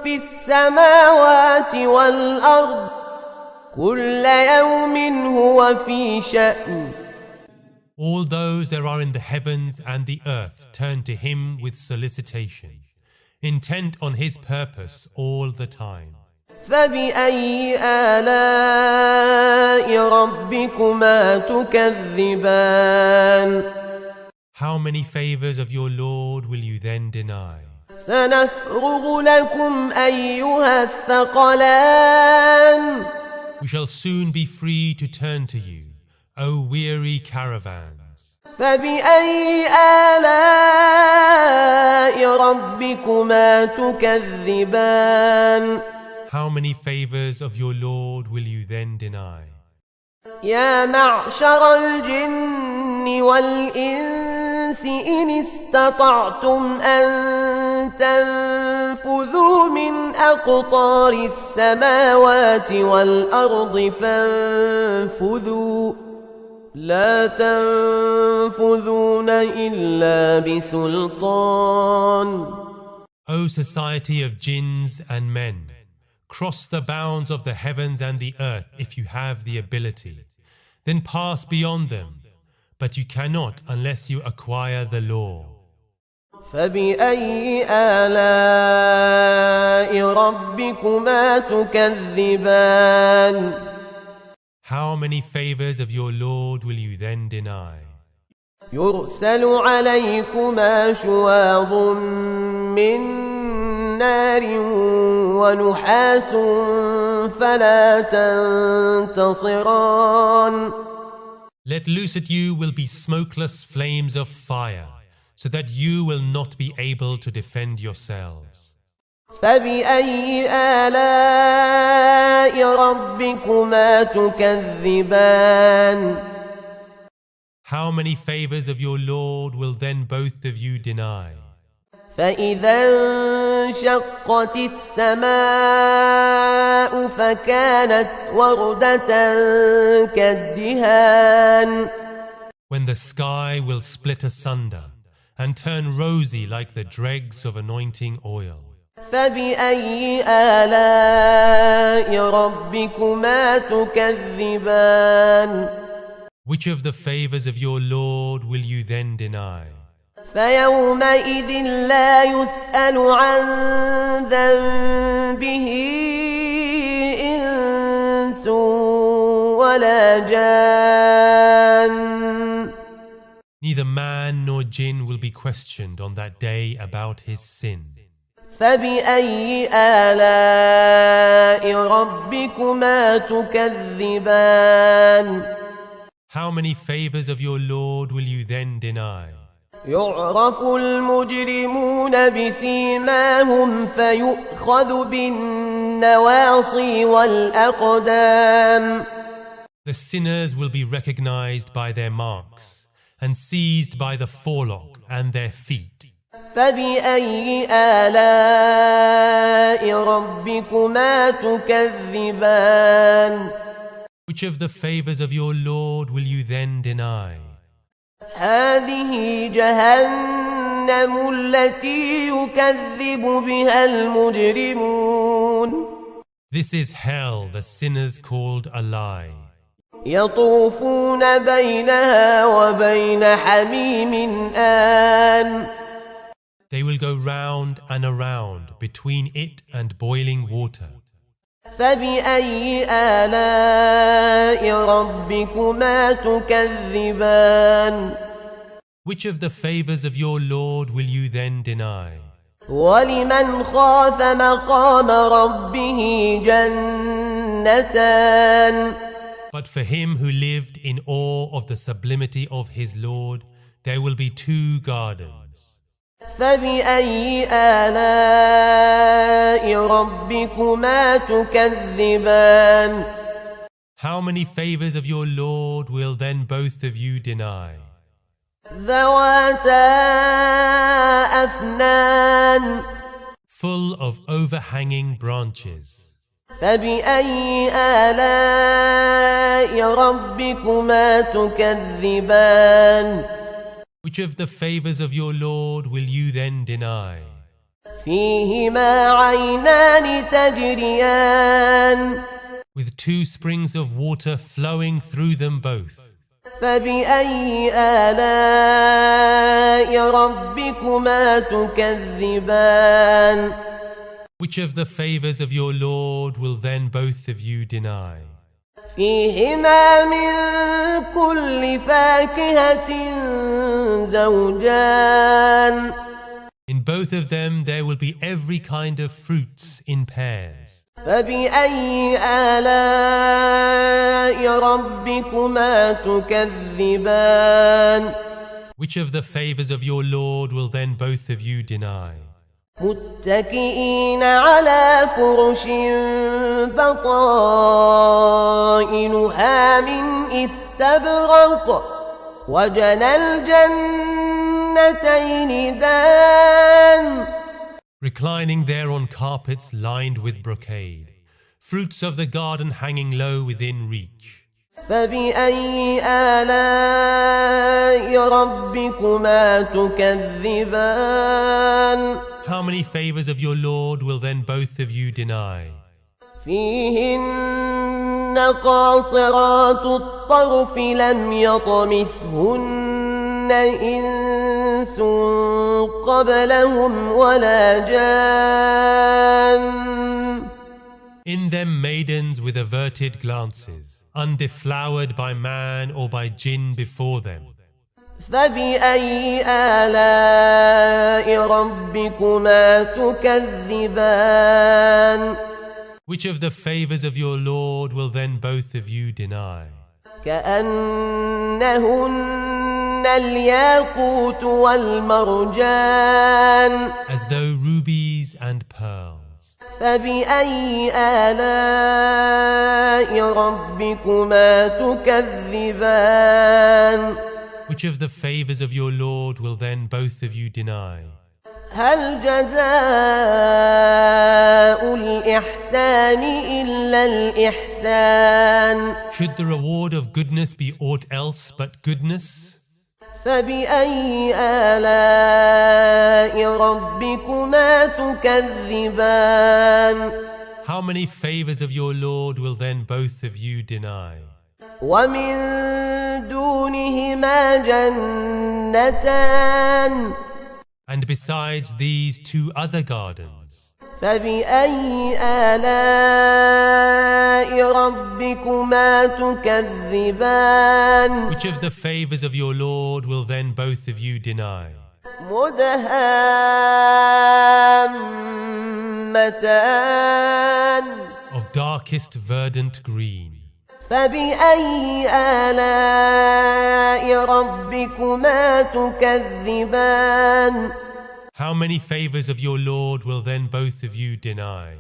في السماوات والأرض كل يوم هو في شأن All those that are in the heavens and the earth turn to him with solicitation, intent on his purpose all the time. فبأي آلاء ربكما تكذبان How many favors of your Lord will you then deny? سنفرغ لكم أيها الثقلان We shall soon be free to turn to you, O weary caravans. فبأي آلاء ربكما تكذبان How many favors of your Lord will you then deny? يا معشر الجن والإنس إن استطعتم أن تنفذوا من أقطار السماوات والأرض فانفذوا لا تنفذون إلا بسلطان O society of jinns and men, cross the bounds of the heavens and the earth if you have the ability. Then pass beyond them, but you cannot unless you acquire the law. فبأي آلاء ربكما تكذبان How many favors of your Lord will you then deny? يرسل عليكما شواظ من نار ونحاس فلا تنتصران Let loose at you will be smokeless flames of fire, so that you will not be able to defend yourselves. فبأي آلاء ربكما تكذبان How many favors of your Lord will then both of you deny? فإذا انشقت السماء فكانت وردة كالدهان When the sky will split asunder and turn rosy like the dregs of anointing oil. فبأي آلاء ربكما تكذبان Which of the favors of your Lord will you then deny? فيومئذ لا يسأل عن ذنبه إنس ولا جان Neither man nor jinn will be questioned on that day about his sin. فبأي آلاء ربكما تكذبان How many favors of your Lord will you then deny? يعرف المجرمون بسيماهم فيؤخذ بالنواصي والأقدام The sinners will be recognized by their marks and seized by the forelock and their feet. فبأي آلاء ربكما تكذبان Which of the favors of your Lord will you then deny? هذه جهنم التي يكذب بها المجرمون This is hell the sinners called a lie. يطوفون بينها وبين حميم آن They will go round and around between it and boiling water. فبأي آلاء ربكما تكذبان Which of the favors of your Lord will you then deny? ولمن خاف مقام ربه جنتان But for him who lived in awe of the sublimity of his Lord, there will be 2 gardens. فبأي آلاء ربكما تكذبان How many favors of your Lord will then both of you deny? ذواتا أفنان Full of overhanging branches. فبأي آلاء ربكما تكذبان Which of the favors of your Lord will you then deny? فيهما عينان تجريان With 2 springs of water flowing through them both. فبأي آلاء ربكما تكذبان Which of the favors of your Lord will then both of you deny? فيهما من كل فاكهة زوجان In both of them there will be every kind of fruits in pairs. فبأي آلاء ربكما تكذبان Which of the favors of your Lord will then both of you deny? متكئين على فرش بطائنها من استبرق وجنى الجنتين دان Reclining there on carpets lined with brocade, fruits of the garden hanging low within reach. فبأي آلاء ربكما تكذبان How many favors of your Lord will then both of you deny? فيهن قاصرات الطرف لم يطمثهن إنس قبلهم ولا جان In them maidens with averted glances, undeflowered by man or by jinn before them. فبأي آلاء ربكما تكذبان Which of the favors of your Lord will then both of you deny? كأنهن الياقوت والمرجان As though rubies and pearls. فبأي آلاء ربكما تكذبان Which of the favors of your Lord will then both of you deny? هل جزاء الإحسان إلا الإحسان Should the reward of goodness be aught else but goodness? فبأي آلاء ربكما تكذبان How many favors of your Lord will then both of you deny? ومن دونهما جنتان And besides these 2 other gardens, فبأي آلاء ربكما تكذبان which of the favors of your Lord will then both of you deny? مدهامتان Of darkest verdant green. فبأي آلاء ربكما تكذبان How many favors of your Lord will then both of you deny?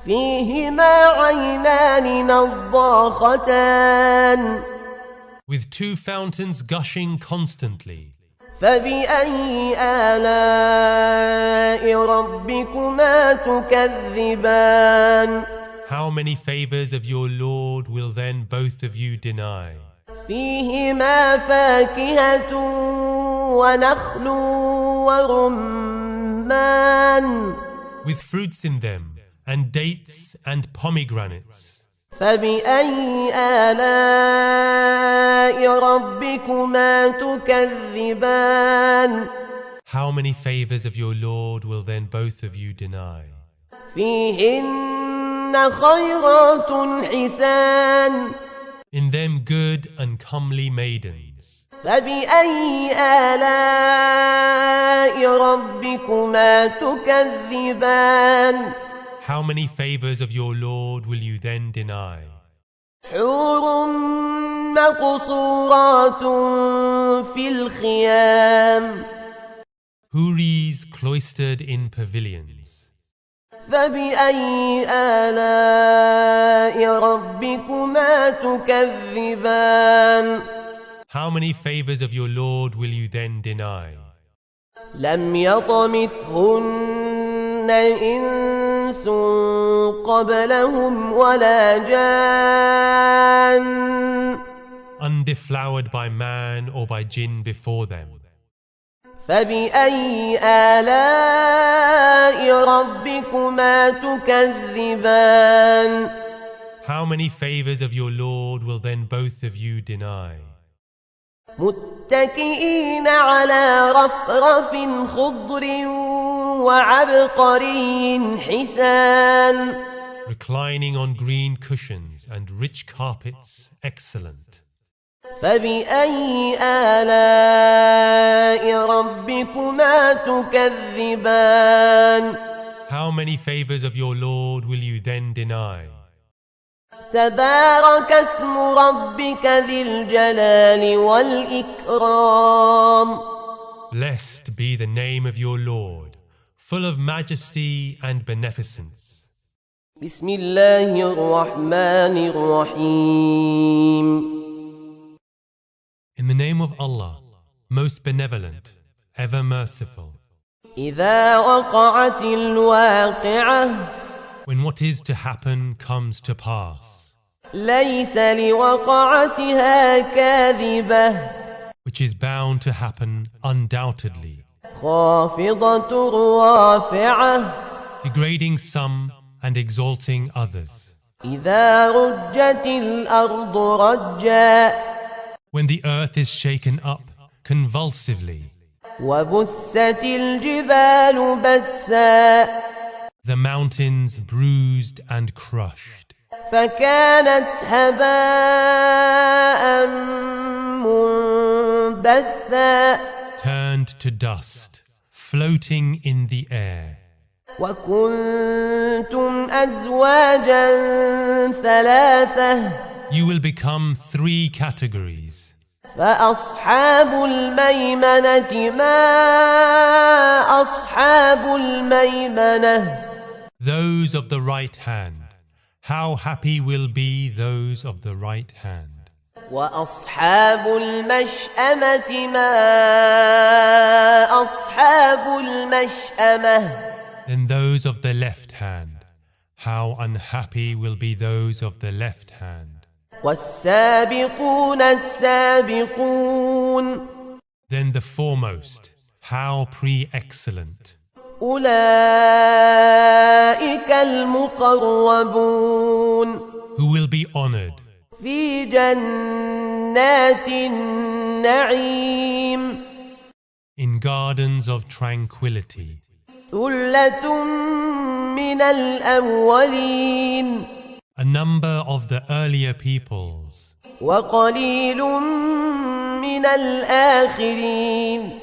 فيهما عينان نضاختان With 2 fountains gushing constantly. فبأي آلاء ربكما تكذبان How many favors of your Lord will then both of you deny? فيهما فاكهة ونخل ورمان With fruits in them, and dates and pomegranates. فبأي آلاء ربكما تكذبان How many favors of your Lord will then both of you deny? فيهن خيرات حسان In them good and comely maidens. فبأي آلاء ربكما تكذبان How many favors of your Lord will you then deny? حور مقصورات في الخيام Houris cloistered in pavilions. فبأي آلاء ربكما تكذبان How many favors of your Lord will you then deny? لم يطمثهن إنس قبلهم ولا جان Undeflowered by man or by jinn before them. فبأي آلاء ربكما تكذبان How many favors of your Lord will then both of you deny? متكئين على رفرف خضر وعبقري حسان Reclining on green cushions and rich carpets, excellent. فبأي آلاء ربكما تكذبان How many favors of your Lord will you then deny? تبارك اسم ربك ذي الجلال والإكرام Blessed be the name of your Lord, full of majesty and beneficence. بسم الله الرحمن الرحيم In the name of Allah, most benevolent, ever merciful. إذا وقعت الواقعة When what is to happen comes to pass, ليس لوقعتها كاذبة which is bound to happen undoubtedly, خافضة رافعة degrading some and exalting others. إذا رجت الأرض رجا When the earth is shaken up convulsively, وبست الجبال بسا the mountains bruised and crushed, فكانت هباء منبثا turned to dust, floating in the air. وكنتم أزواجا ثلاثة You will become three categories. فأصحاب الميمنة ما أصحاب الميمنة Those of the right hand, how happy will be those of the right hand. وأصحاب المشأمة ما أصحاب المشأمة Then those of the left hand, how unhappy will be those of the left hand. والسابقون السابقون Then the foremost, how pre-excellent. أولئك المقربون Who will be honored في جنات النعيم in gardens of tranquility. ثلة من الأولين A number of the earlier peoples, وقليل من الآخرين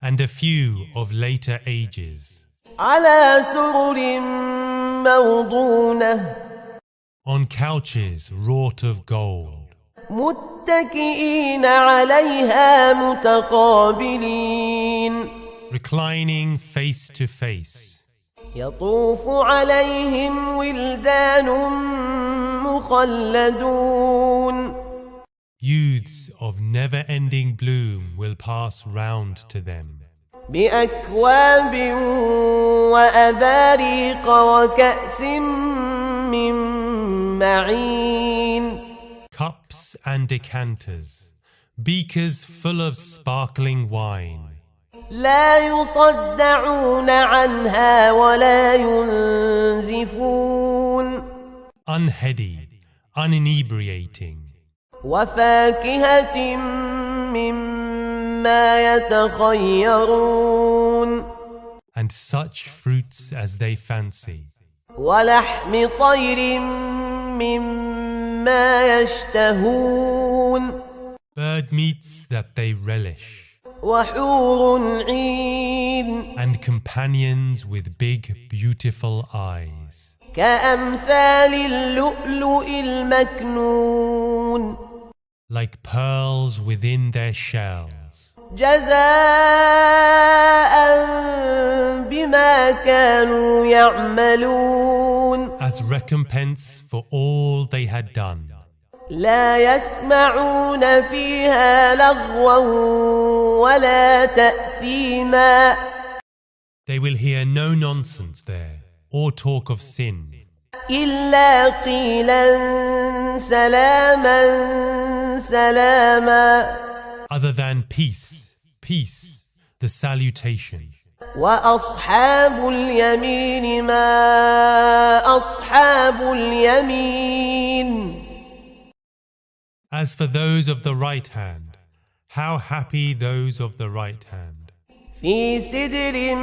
and a few of later ages, على سرر موضونة on couches wrought of gold, متكئين عليها متقابلين reclining face to face. يطوف عليهم ولدان مخلدون Youths of never-ending bloom will pass round to them, بأكواب وأباريق وكأس من معين cups and decanters, beakers full of sparkling wine. لا يصدعون عنها ولا ينزفون Unheady, uninebriating, وفاكهة مما يتخيرون and such fruits as they fancy, ولحم طير مما يشتهون bird meats that they relish, وحور عين and companions with big, beautiful eyes, كأمثال اللؤلؤ المكنون like pearls within their shells, جزاء بما كانوا يعملون as recompense for all they had done. لا يسمعون فيها لغوا ولا تأثيما They will hear no nonsense there, or talk of sin, إلا قيلا سلاما سلاما other than peace, peace, the salutation. وأصحاب اليمين ما أصحاب اليمين As for those of the right hand, how happy those of the right hand. في سدر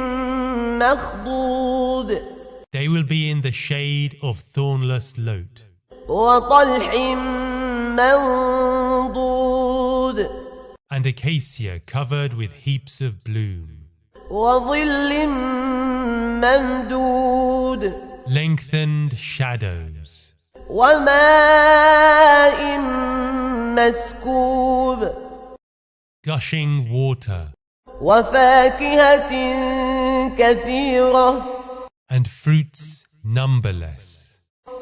مخضود They will be in the shade of thornless lote, وطلح منضود and acacia covered with heaps of bloom, وظل ممدود lengthened shadows, وماء مسكوب gushing water, وفاكهة كثيرة and fruits numberless,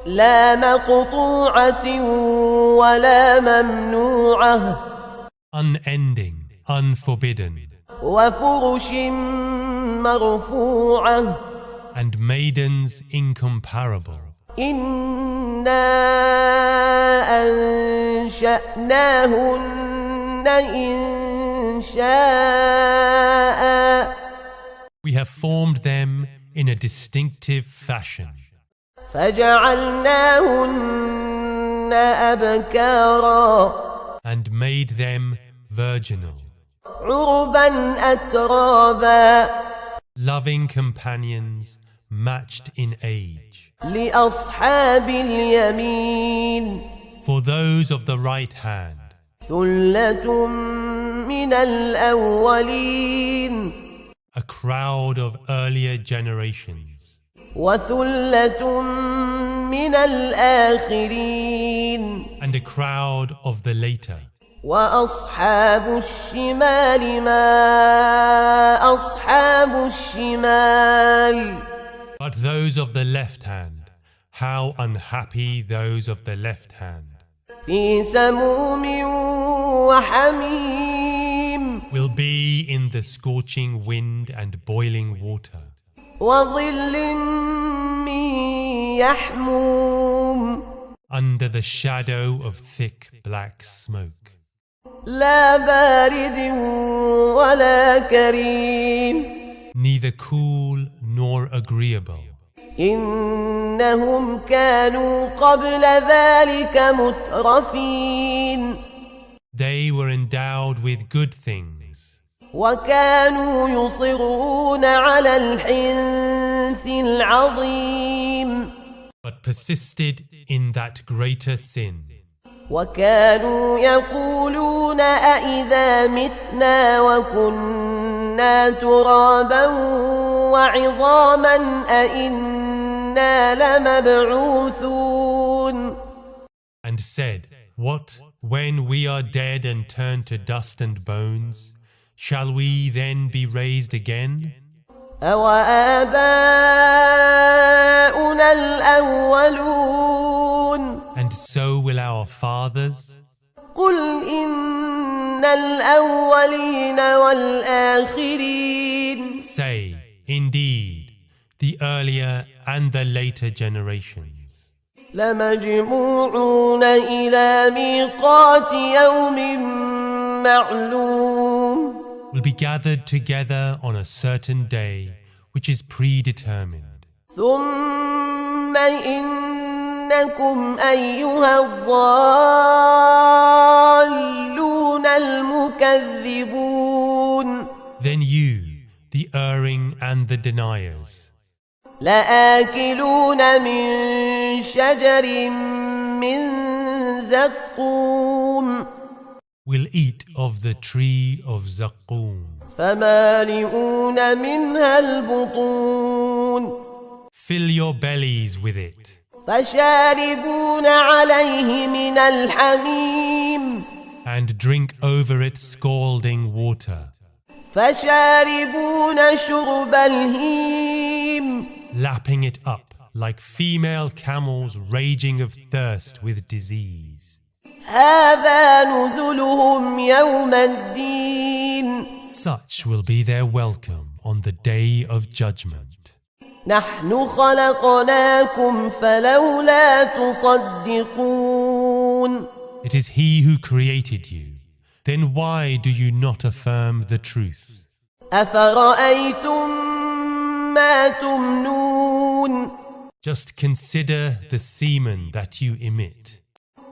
لا مقطوعة ولا ممنوعة unending, unforbidden, وفرش مرفوعة and maidens incomparable. إنا أنشأناهن إنشاء We have formed them in a distinctive fashion, فجعلناهن أبكارا and made them virginal, عربا أترابا loving companions matched in age. لأصحاب اليمين For those of the right hand, ثلة من الأولين a crowd of earlier generations, وثلة من الآخرين and a crowd of the later. وأصحاب الشمال ما أصحاب الشمال But those of the left hand, how unhappy those of the left hand, في سموم وحميم will be in the scorching wind and boiling water, وظل من يحموم under the shadow of thick black smoke, لا بارد ولا كريم neither cool nor agreeable. إنهم كانوا قبل ذلك مترفين They were endowed with good things, وكانوا يصرون على الحنث العظيم but persisted in that greater sin. وكانوا يقولون أإذا متنا وكنا ترابا وعظاما أإنا لمبعوثون And said, What, when we are dead and turned to dust and bones, shall we then be raised again? أوآباؤنا الأولون And so will our fathers? قل إن الأولين والآخرين Say, indeed, the earlier and the later generations لمجموعون إلى ميقات يوم معلوم will be gathered together on a certain day which is predetermined. ثم إنكم أيها الضالون المكذبون Then you, the the erring and the deniers. لآكلون من شجر من زقوم Will eat of the tree of Zaqqum. فمالئون منها البطون Fill your bellies with it. فشاربون عليه من الحميم And drink over it scalding water. فشاربون شرب الهيم Lapping it up like female camels raging of thirst with disease. هذا نزلهم يوم الدين Such will be their welcome on the day of judgment. نحن خلقناكم فلولا تصدقون It is He who created you. Then why do you not affirm the truth? أفرأيتم ما تمنون Just consider the semen that you emit.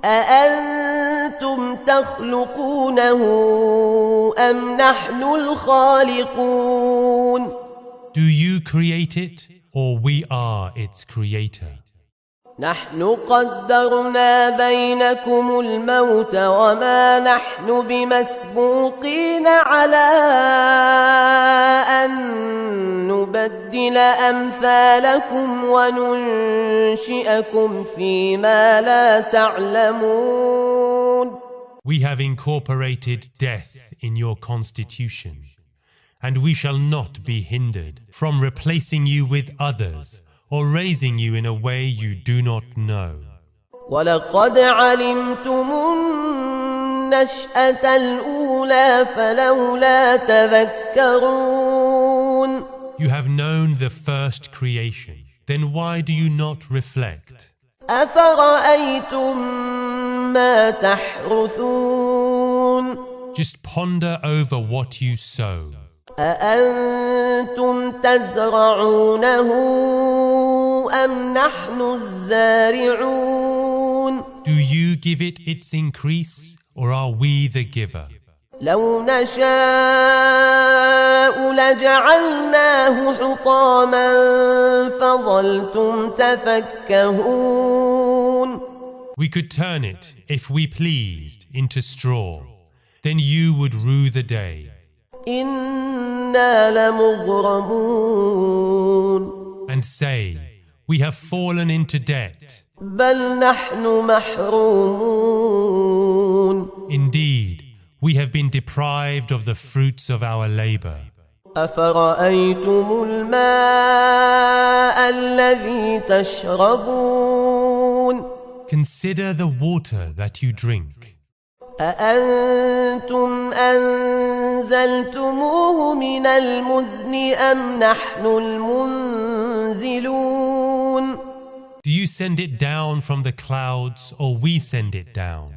أأنتم تخلقونه أم نحن الخالقون Do you create it, or we are its creator? نحن قدرنا بينكم الموت وما نحن بمسبوقين على أن نبدل أمثالكم وننشئكم فيما لا تعلمون. We have incorporated death in your constitution, and we shall not be hindered from replacing you with others or raising you in a way you do not know. ولقد علمتم النشأة الأولى فلولا تذكرون. You have known the first creation, then why do you not reflect? أفرأيتم ما تحرثون. Just ponder over what you sow. أأنتم تزرعونه أم نحن الزارعون. Do you give it its increase, or are we the giver? لو نشاء لجعلناه حطاما فظلتم تفكهون. We could turn it, if we pleased, into straw. Then you would rue the day. إنا لمغرمون. And say, we have fallen into debt. بل نحن محرومون. Indeed, we have been deprived of the fruits of our labor. أفرأيتم الماء الذي تشربون. Consider the water that you drink. أأنتم أنزلتموه من المزن أم نحن المنزلون. Do you send it down from the clouds, or we send it down?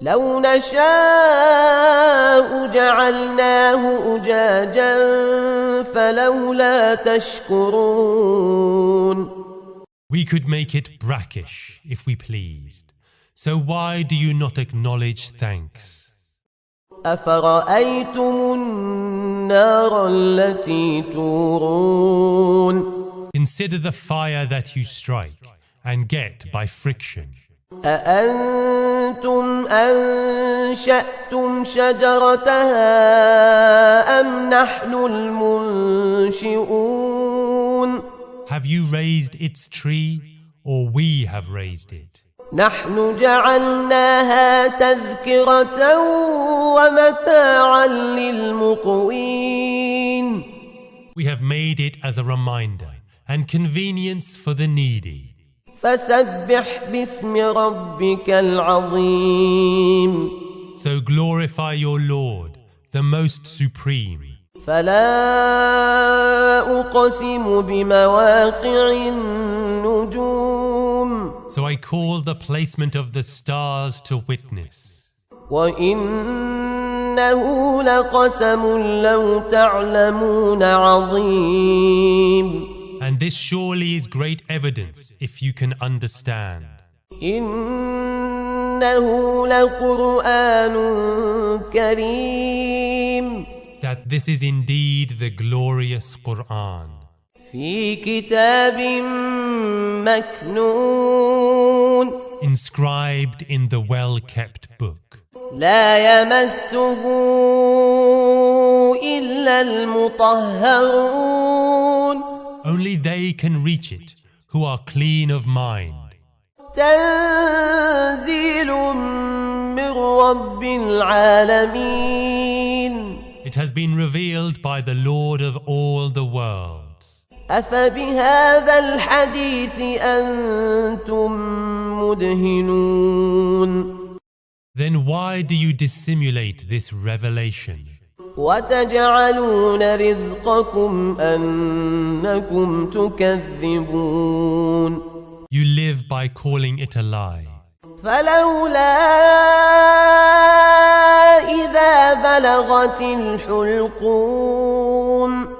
لو نشاء جعلناه أجاجا فلولا تشكرون. We could make it brackish, if we pleased. So why do you not acknowledge thanks? أفرأيتم النار التي تورون. Consider the fire that you strike and get by friction. أأنتم أنشأتم شجرتها أم نحن المنشئون. Have you raised its tree, or we have raised it? نحن جعلناها تذكرة ومتاعا للمقوين. We have made it as a reminder and convenience for the needy. فسبح باسم ربك العظيم. So glorify your Lord, the most supreme. فلا أقسم بمواقع النجوم. So I call the placement of the stars to witness. وإنه لقسم لو تعلمون عظيم. And this surely is great evidence if you can understand. إنه لقرآن كريم. that this is indeed the glorious Quran, في كتاب مكنون inscribed in the well-kept book. لا يمسه إلا المطهرون Only they can reach it who are clean of mind. تنزيل من رب العالمين It has been revealed by the Lord of all the worlds. أفبهذا الحديث أنتم مدهنون Then why do you dissimulate this revelation? وتجعلون رزقكم أنكم تكذبون You live by calling it a lie. فلولا إذا بلغت الحلقوم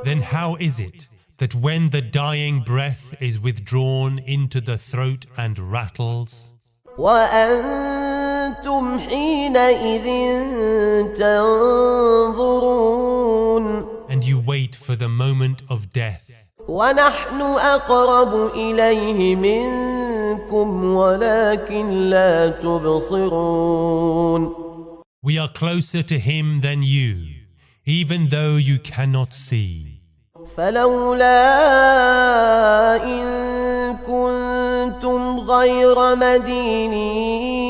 Then how is it that when the dying breath is withdrawn into the throat and rattles, وأنتم حينئذ تنظرون and you wait for the moment of death, ونحن أقرب إليه منكم ولكن لا تبصرون we are closer to him than you, even though you cannot see. فلولا إن كنتم غير مدينين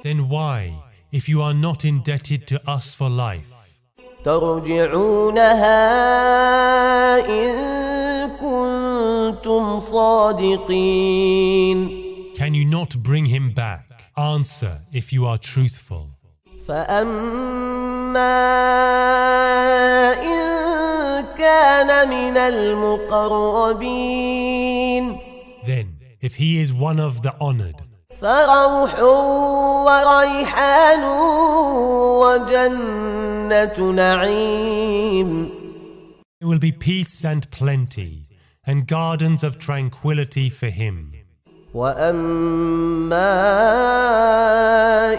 Then why, if you are not indebted to us for life, ترجعونها إن كنتم صادقين can you not bring him back? Answer if you are truthful. فأما إن كان من المقربين Then, if he is one of the honored, فروح وريحان وجنة نعيم there will be peace and plenty, and gardens of tranquility for him. وأما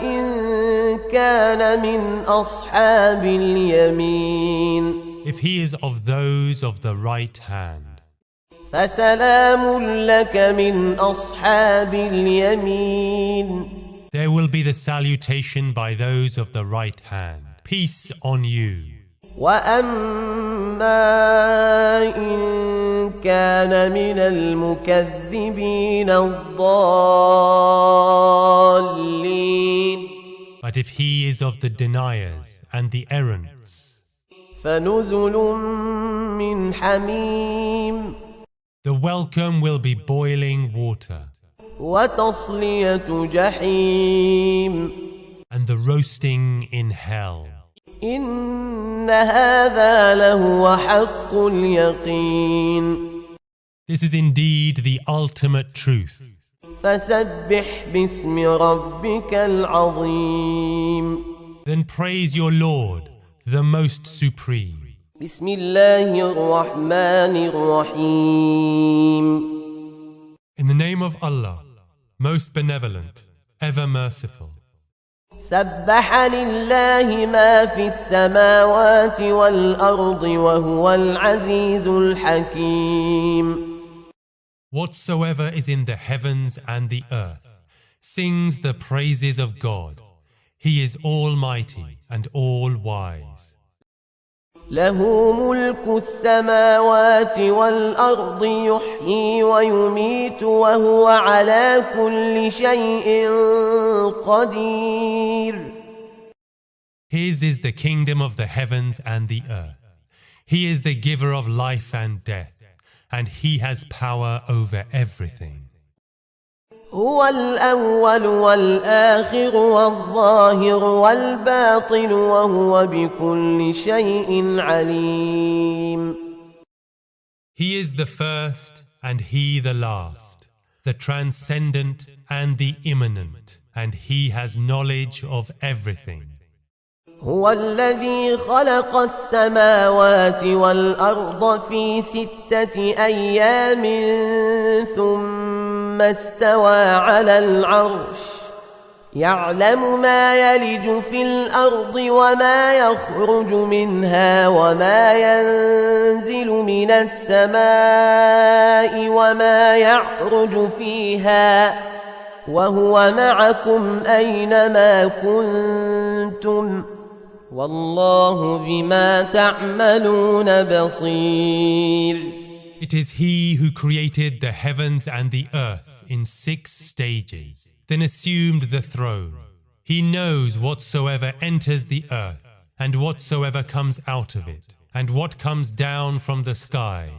إن كان من أصحاب اليمين If he is of those of the right hand, فسلام لك من أصحاب اليمين there will be the salutation by those of the right hand. Peace on you. وأما إن كان من المكذبين الضالين But if he is of the deniers and the errants, فنزل من حميم the welcome will be boiling water, وتصلية جحيم and the roasting in hell. إن هذا لهو حق اليقين This is indeed the ultimate truth. فسبح باسم ربك العظيم Then praise your Lord, the most supreme. بسم الله الرحمن الرحيم In the name of Allah, most benevolent, ever merciful. سبح لله ما في السماوات والأرض وهو العزيز الحكيم Whatsoever is in the heavens and the earth sings the praises of God. He is almighty and all-wise. له ملك السماوات والأرض يحيي ويميت وهو على كل شيء قدير His is the kingdom of the heavens and the earth. He is the giver of life and death, and he has power over everything. هو الأول والآخر والظاهر والباطن وهو بكل شيء عليم He is the first and he the last, the transcendent and the immanent, and he has knowledge of everything. هو الذي خلق السماوات والأرض في 6 أيام ثم استوى على العرش يعلم ما يلج في الأرض وما يخرج منها وما ينزل من السماء وما يعرج فيها وهو معكم أينما كنتم والله بما تعملون بصير. It is He who created the heavens and the earth in 6 stages, then assumed the throne. He knows whatsoever enters the earth, and whatsoever comes out of it, and what comes down from the sky,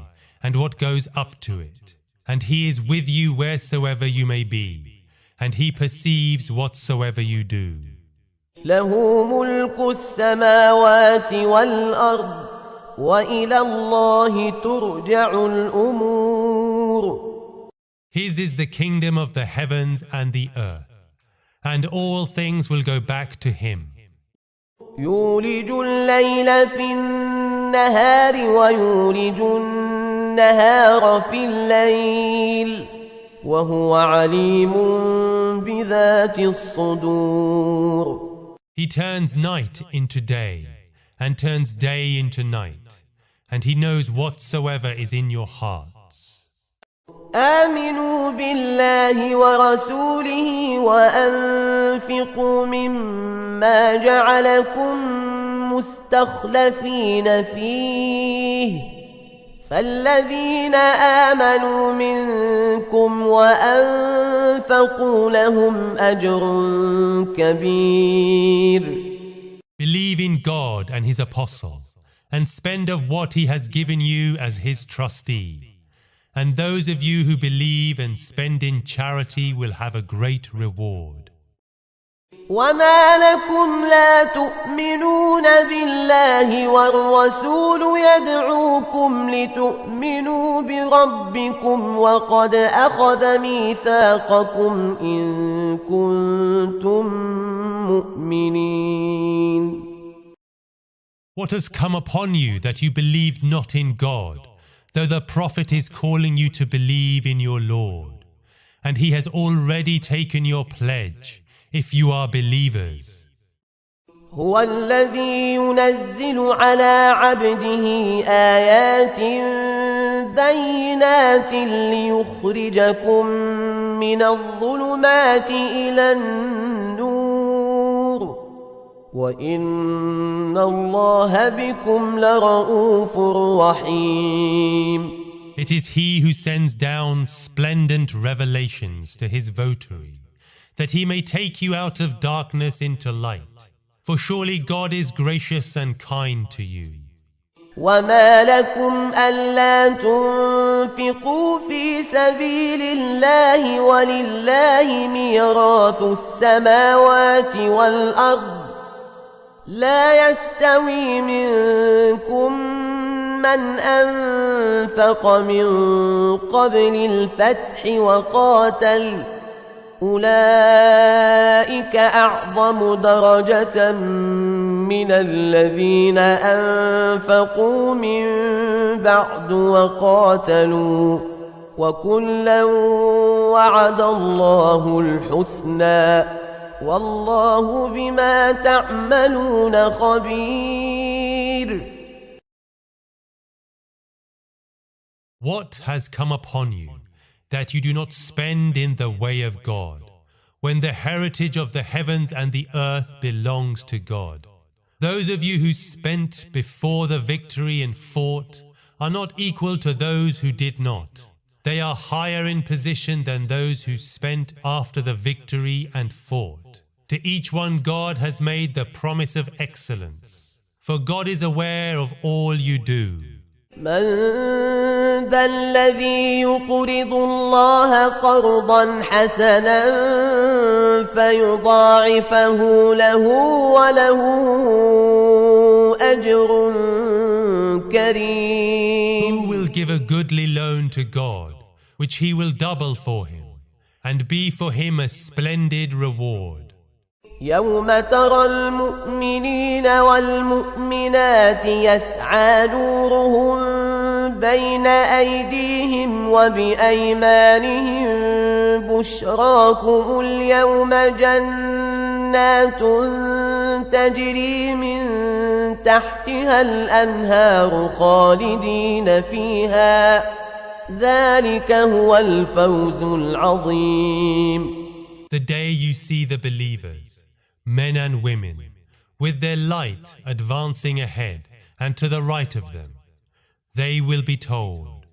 and what goes up to it. And He is with you wheresoever you may be, and He perceives whatsoever you do. له ملك السماوات والأرض وإلى الله ترجع الأمور. His is the kingdom of the heavens and the earth, and all things will go back to Him. يولج الليل في النهار ويولج النهار في الليل وهو عليم بذات الصدور. He turns night into day and turns day into night, and He knows whatsoever is in your hearts. آمنوا بالله ورسوله وأنفقوا مما جعلكم مستخلفين فيه فالذين آمنوا منكم وأنفقوا لهم أجر كبير. Believe in God and His apostle, and spend of what He has given you as His trustee. And those of you who believe and spend in charity will have a great reward. وما لكم لا تؤمنون بالله والرسول يدعوكم لتؤمنوا بربكم وقد أخذ ميثاقكم إن كنتم مؤمنين. What has come upon you that you believed not in God, though the prophet is calling you to believe in your Lord, and he has already taken your pledge, if you are believers. هو الذي ينزل على عبده آيات بينات ليخرجكم من الظلمات إلى النور وإن الله بكم لرؤوف رحيم. It is He who sends down splendent revelations to His votary, that He may take you out of darkness into light. For surely God is gracious and kind to you. وما لكم ألا تنفقوا في سبيل الله ولله ميراث السماوات والأرض لا يستوي منكم من أنفق من قبل الفتح وقاتل أولئك أعظم درجة من الذين أنفقوا من بعد وقاتلوا وكلا وعد الله الحسنى والله بما تعملون خبير. What has come upon you that you do not spend in the way of God, when the heritage of the heavens and the earth belongs to God? Those of you who spent before the victory and fought are not equal to those who did not. They are higher in position than those who spent after the victory and fought. To each one God has made the promise of excellence, for God is aware of all you do. من ذا الذي يقرض الله قرضا حسنا فيضاعفه له وله أجر كريم. Who will give a goodly loan to God, which He will double for him, and be for him a splendid reward? يوم ترى المؤمنين والمؤمنات يسعى نورهم بين أيديهم وبأيمانهم بشراكم اليوم جنات تجري من تحتها الأنهار خالدين فيها ذلك هو الفوز العظيم. The day you see the believers, men and women, with their light advancing ahead and to the right of them, they will be told,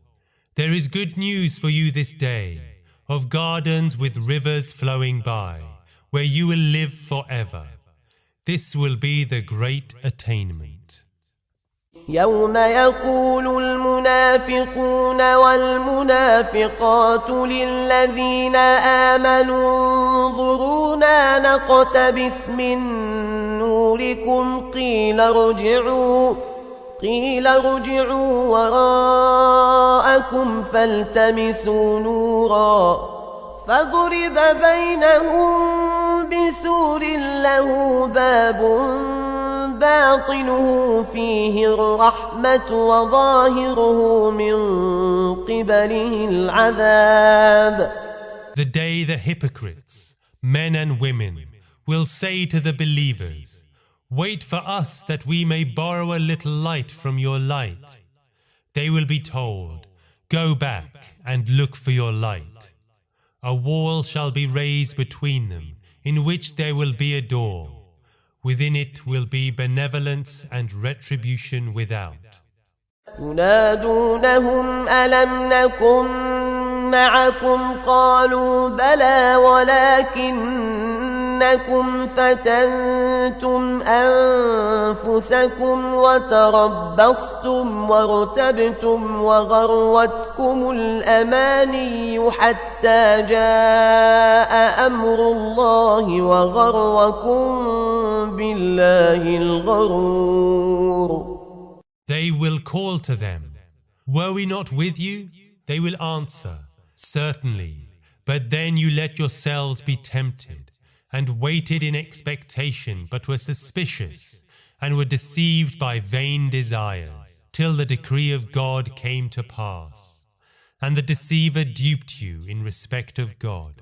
"There is good news for you this day, of gardens with rivers flowing by, where you will live forever. This will be the great attainment." يوم يقول المنافقون والمنافقات للذين آمنوا انظرونا نقتبس من نوركم قيل ارجعوا وراءكم فالتمسوا نورا فضرب بينهم بسور له باب باطنه فيه الرحمة وظاهره من قبله العذاب. The day the hypocrites, men and women, will say to the believers, "Wait for us that we may borrow a little light from your light." They will be told, "Go back and look for your light." A wall shall be raised between them, in which there will be a door. Within it will be benevolence and retribution without. ينادونهم ألم نكن معكم قالوا بلى ولكنكم فتنتم أنفسكم وتربصتم وارتبتم وغرتكم الأماني حتى جاء أمر الله وغركم بالله الغرور. They will call to them, "Were we not with you?" They will answer, "Certainly, but then you let yourselves be tempted, and waited in expectation, but were suspicious, and were deceived by vain desires, till the decree of God came to pass, and the deceiver duped you in respect of God."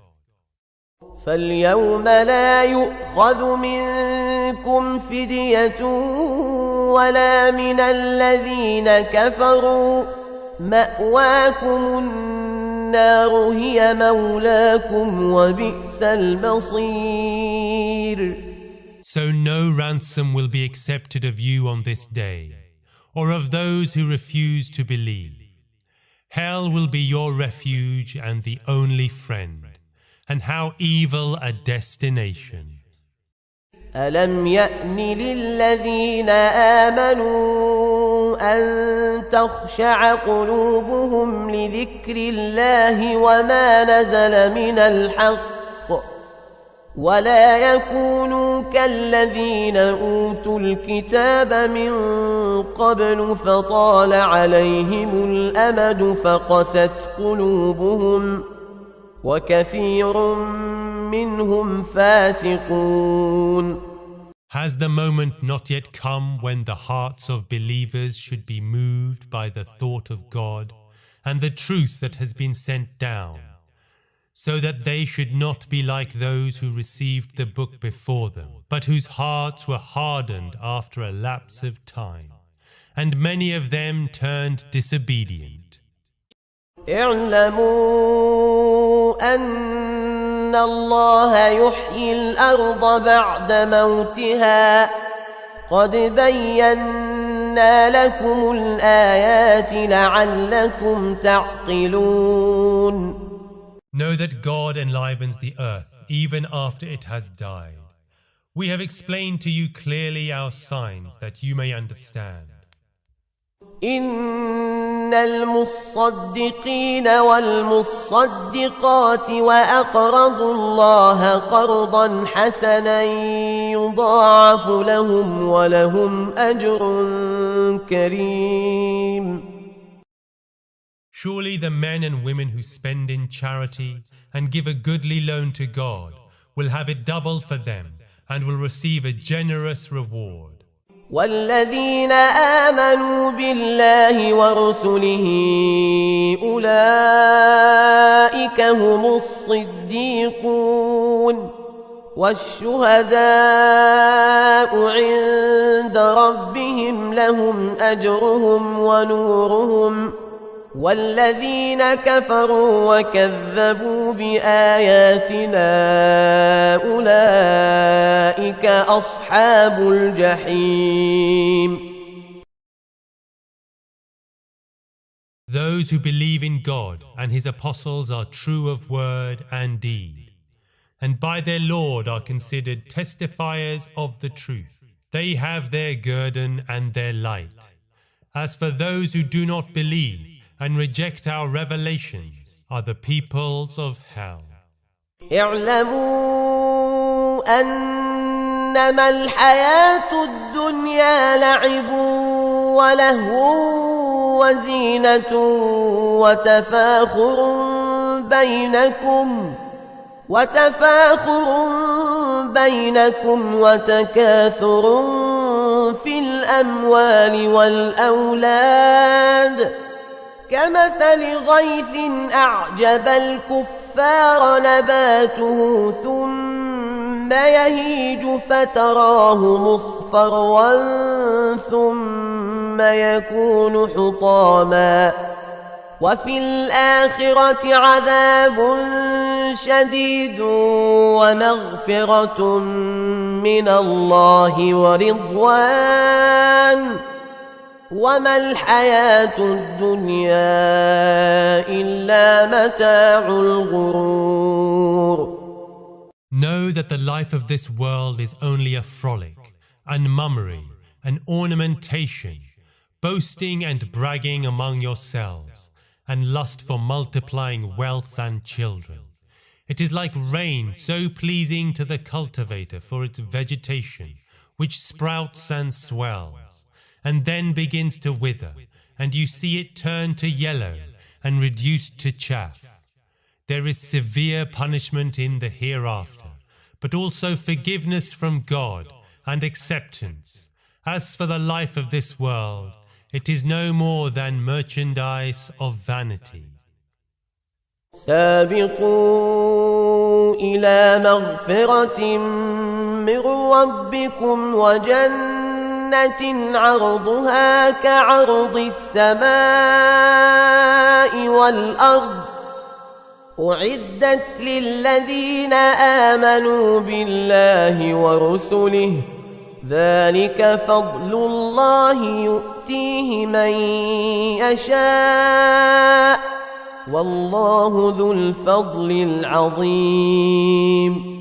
فاليوم لا يؤخذ منكم فدية ولا من الذين كفروا مأواكم النار هي مولاكم وبئس المصير. So no ransom will be accepted of you on this day, or of those who refuse to believe. Hell will be your refuge and the only friend, and how evil a destination. ألم يأن للذين آمنوا أن تخشع قلوبهم لذكر الله وما نزل من الحق ولا يكونوا كالذين أوتوا الكتاب من قبل فطال عليهم الأمد فقست قلوبهم وكثير منهم فاسقون. Has the moment not yet come when the hearts of believers should be moved by the thought of God and the truth that has been sent down, so that they should not be like those who received the book before them, but whose hearts were hardened after a lapse of time, and many of them turned disobedient. اعلموا أن الله يحيي الأرض بعد موتها قد بينا لكم الآيات لعلكم تعقلون. Know that God enlivens the earth even after it has died. We have explained to you clearly our signs that you may understand. إن المصدقين والمصدقات وأقرضوا الله قرضا حسنا يضاعف لهم ولهم أجر كريم. Surely the men and women who spend in charity and give a goodly loan to God will have it doubled for them and will receive a generous reward. والذين آمنوا بالله ورسله أولئك هم الصديقون والشهداء عند ربهم لهم أجرهم ونورهم والذين كفروا وكذبوا بآياتنا أولئك أصحاب الجحيم. Those who believe in God and His apostles are true of word and deed, and by their Lord are considered testifiers of the truth. They have their guerdon and their light. As for those who do not believe and reject our revelations, are the peoples of hell. اعلموا أنما الحياة الدنيا لعب ولهو وزينة وتفاخر بينكم وتكاثر في الأموال والأولاد كمثل غيث أعجب الكفار نباته ثم يهيج فتراه مصفرا ثم يكون حطاما وفي الآخرة عذاب شديد ومغفرة من الله ورضوان وما الحياة الدنيا إلا متاع الغرور. Know that the life of this world is only a frolic, and mummery, an ornamentation, boasting and bragging among yourselves, and lust for multiplying wealth and children. It is like rain so pleasing to the cultivator for its vegetation, which sprouts and swells, and then begins to wither, and you see it turn to yellow and reduced to chaff. There is severe punishment in the hereafter, but also forgiveness from God and acceptance. As for the life of this world, it is no more than merchandise of vanity. سابقوا إلى مغفرة من ربكم وجنة عرضها كعرض السماء والأرض أعدت للذين آمنوا بالله ورسله ذلك فضل الله يؤتيه من يشاء والله ذو الفضل العظيم.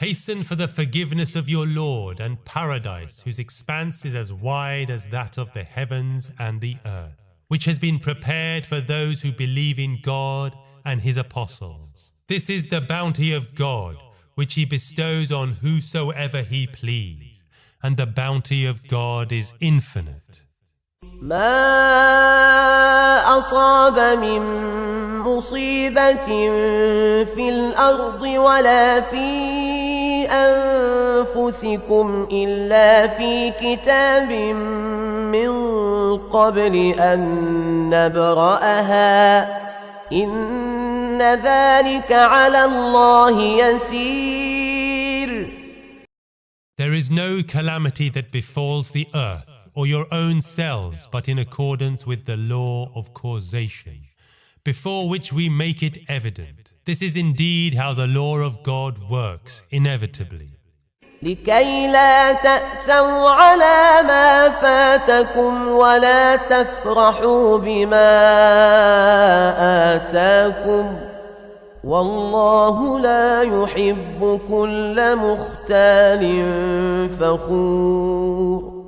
Hasten for the forgiveness of your Lord and paradise, whose expanse is as wide as that of the heavens and the earth, which has been prepared for those who believe in God and His apostles. This is the bounty of God, which He bestows on whosoever He please, and the bounty of God is infinite. ما أصاب من مصيبة في الأرض ولا في أنفسكم إلا في كتاب من قبل أن نبرأها إن ذلك على الله يسير. There is no calamity that befalls the earth or your own selves but in accordance with the law of causation, before which we make it evident. This is indeed how the law of God works inevitably. لكي لا تأسوا على ما فاتكم ولا تفرحوا بما آتاكم والله لا يحب كل مختال فخور.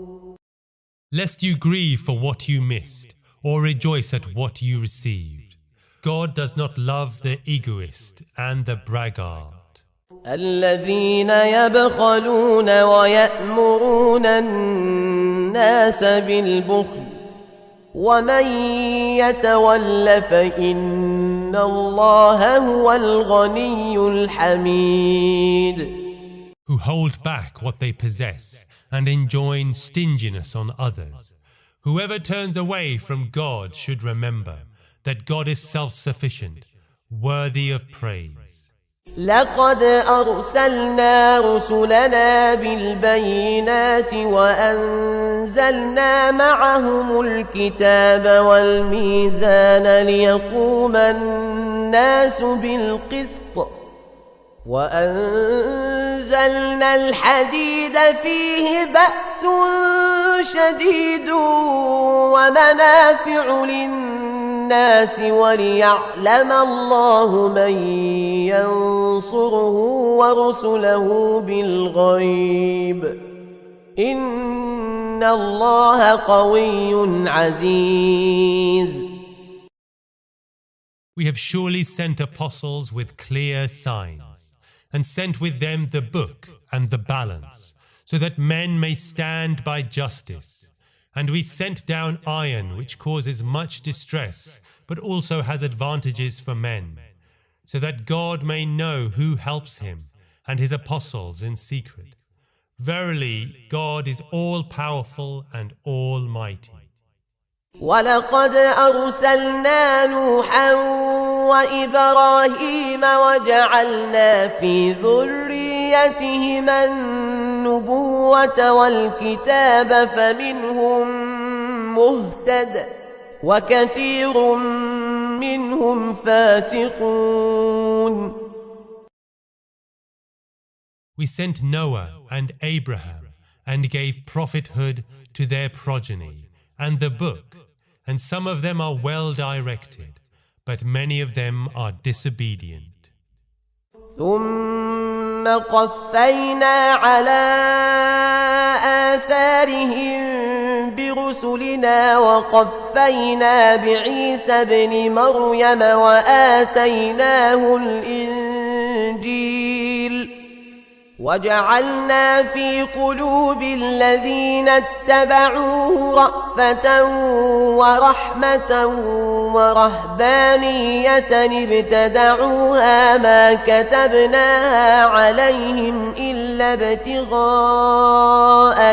Lest you grieve for what you missed or rejoice at what you received. God does not love the egoist and the braggart. الذين يبخلون ويأمرون الناس بالبخل ومن يتول فإن الله هو الغني الحميد. who hold back what they possess and enjoin stinginess on others. Whoever turns away from God should remember that God is self-sufficient, worthy of praise. لقد أرسلنا رسلنا بالبينات وأنزلنا معهم الكتاب والميزان ليقوم الناس بالقسط وأنزلنا الحديد فيه بأس شديد ومنافع للناس وليعلم الله من ينصره ورسله بالغيب إن الله قوي عزيز. We have surely sent apostles with clear signs, and sent with them the book and the balance, so that men may stand by justice. And we sent down iron, which causes much distress, but also has advantages for men, so that God may know who helps him, and his apostles in secret. Verily, God is all-powerful and almighty. ولقد أرسلنا نوحا وإبراهيم وجعلنا في ذريتهما النبوة والكتاب فمنهم مهتد وكثير منهم فاسقون. We sent Noah and Abraham and gave prophethood to their progeny and the book, and some of them are well directed, but many of them are disobedient. ثم قفينا على آثارهم برسلنا وقفينا بعيسى ابن مريم وآتيناه الإنجيل وجعلنا في قلوب الذين اتبعوه رأفة ورحمة ورهبانية ابتدعوها ما كتبناها عليهم إلا ابتغاء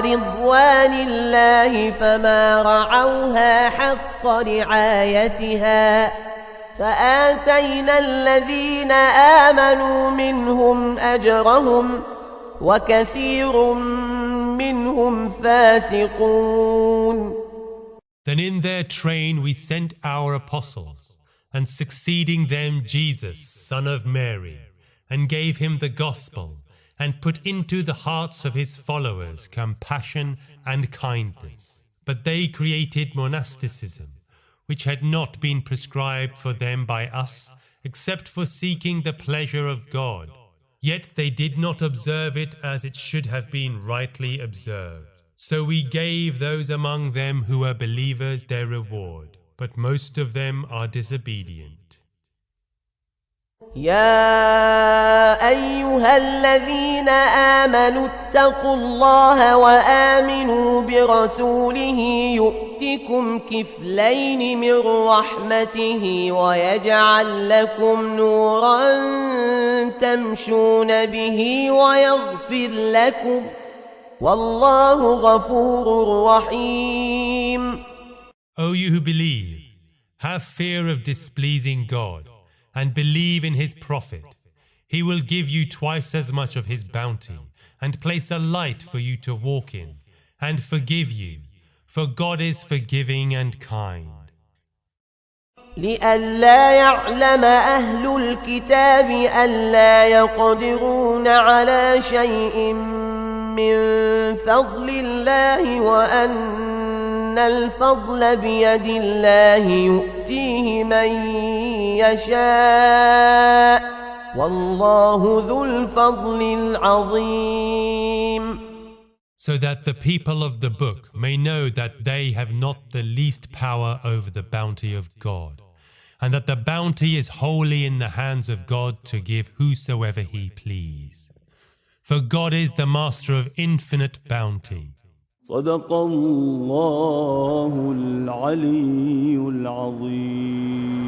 رضوان الله فما رعوها حق رعايتها فآتينا الذين آمنوا منهم أجرهم وكثير منهم فاسقون. Then in their train we sent our apostles, and succeeding them Jesus, son of Mary, and gave him the gospel, and put into the hearts of his followers compassion and kindness. But they created monasticism, which had not been prescribed for them by us, except for seeking the pleasure of God. Yet they did not observe it as it should have been rightly observed. So we gave those among them who were believers their reward, but most of them are disobedient. يا أيها الذين آمنوا اتقوا الله وآمنوا برسوله يؤتكم كفلين من رحمته ويجعل لكم نورا تمشون به ويغفر لكم والله غفور رحيم. O you who believe, have fear of displeasing God, and believe in his prophet. He will give you twice as much of his bounty, and place a light for you to walk in, and forgive you, for God is forgiving and kind. لئلا يعلم أهل الكتاب ألا يقدرون على شيء من فضل الله وأن الفضل بيد الله يؤتيه من يشاء والله ذو الفضل العظيم. So that the people of the book may know that they have not the least power over the bounty of God, and that the bounty is wholly in the hands of God to give whosoever he please. For God is the master of infinite bounty. صدق الله العلي العظيم.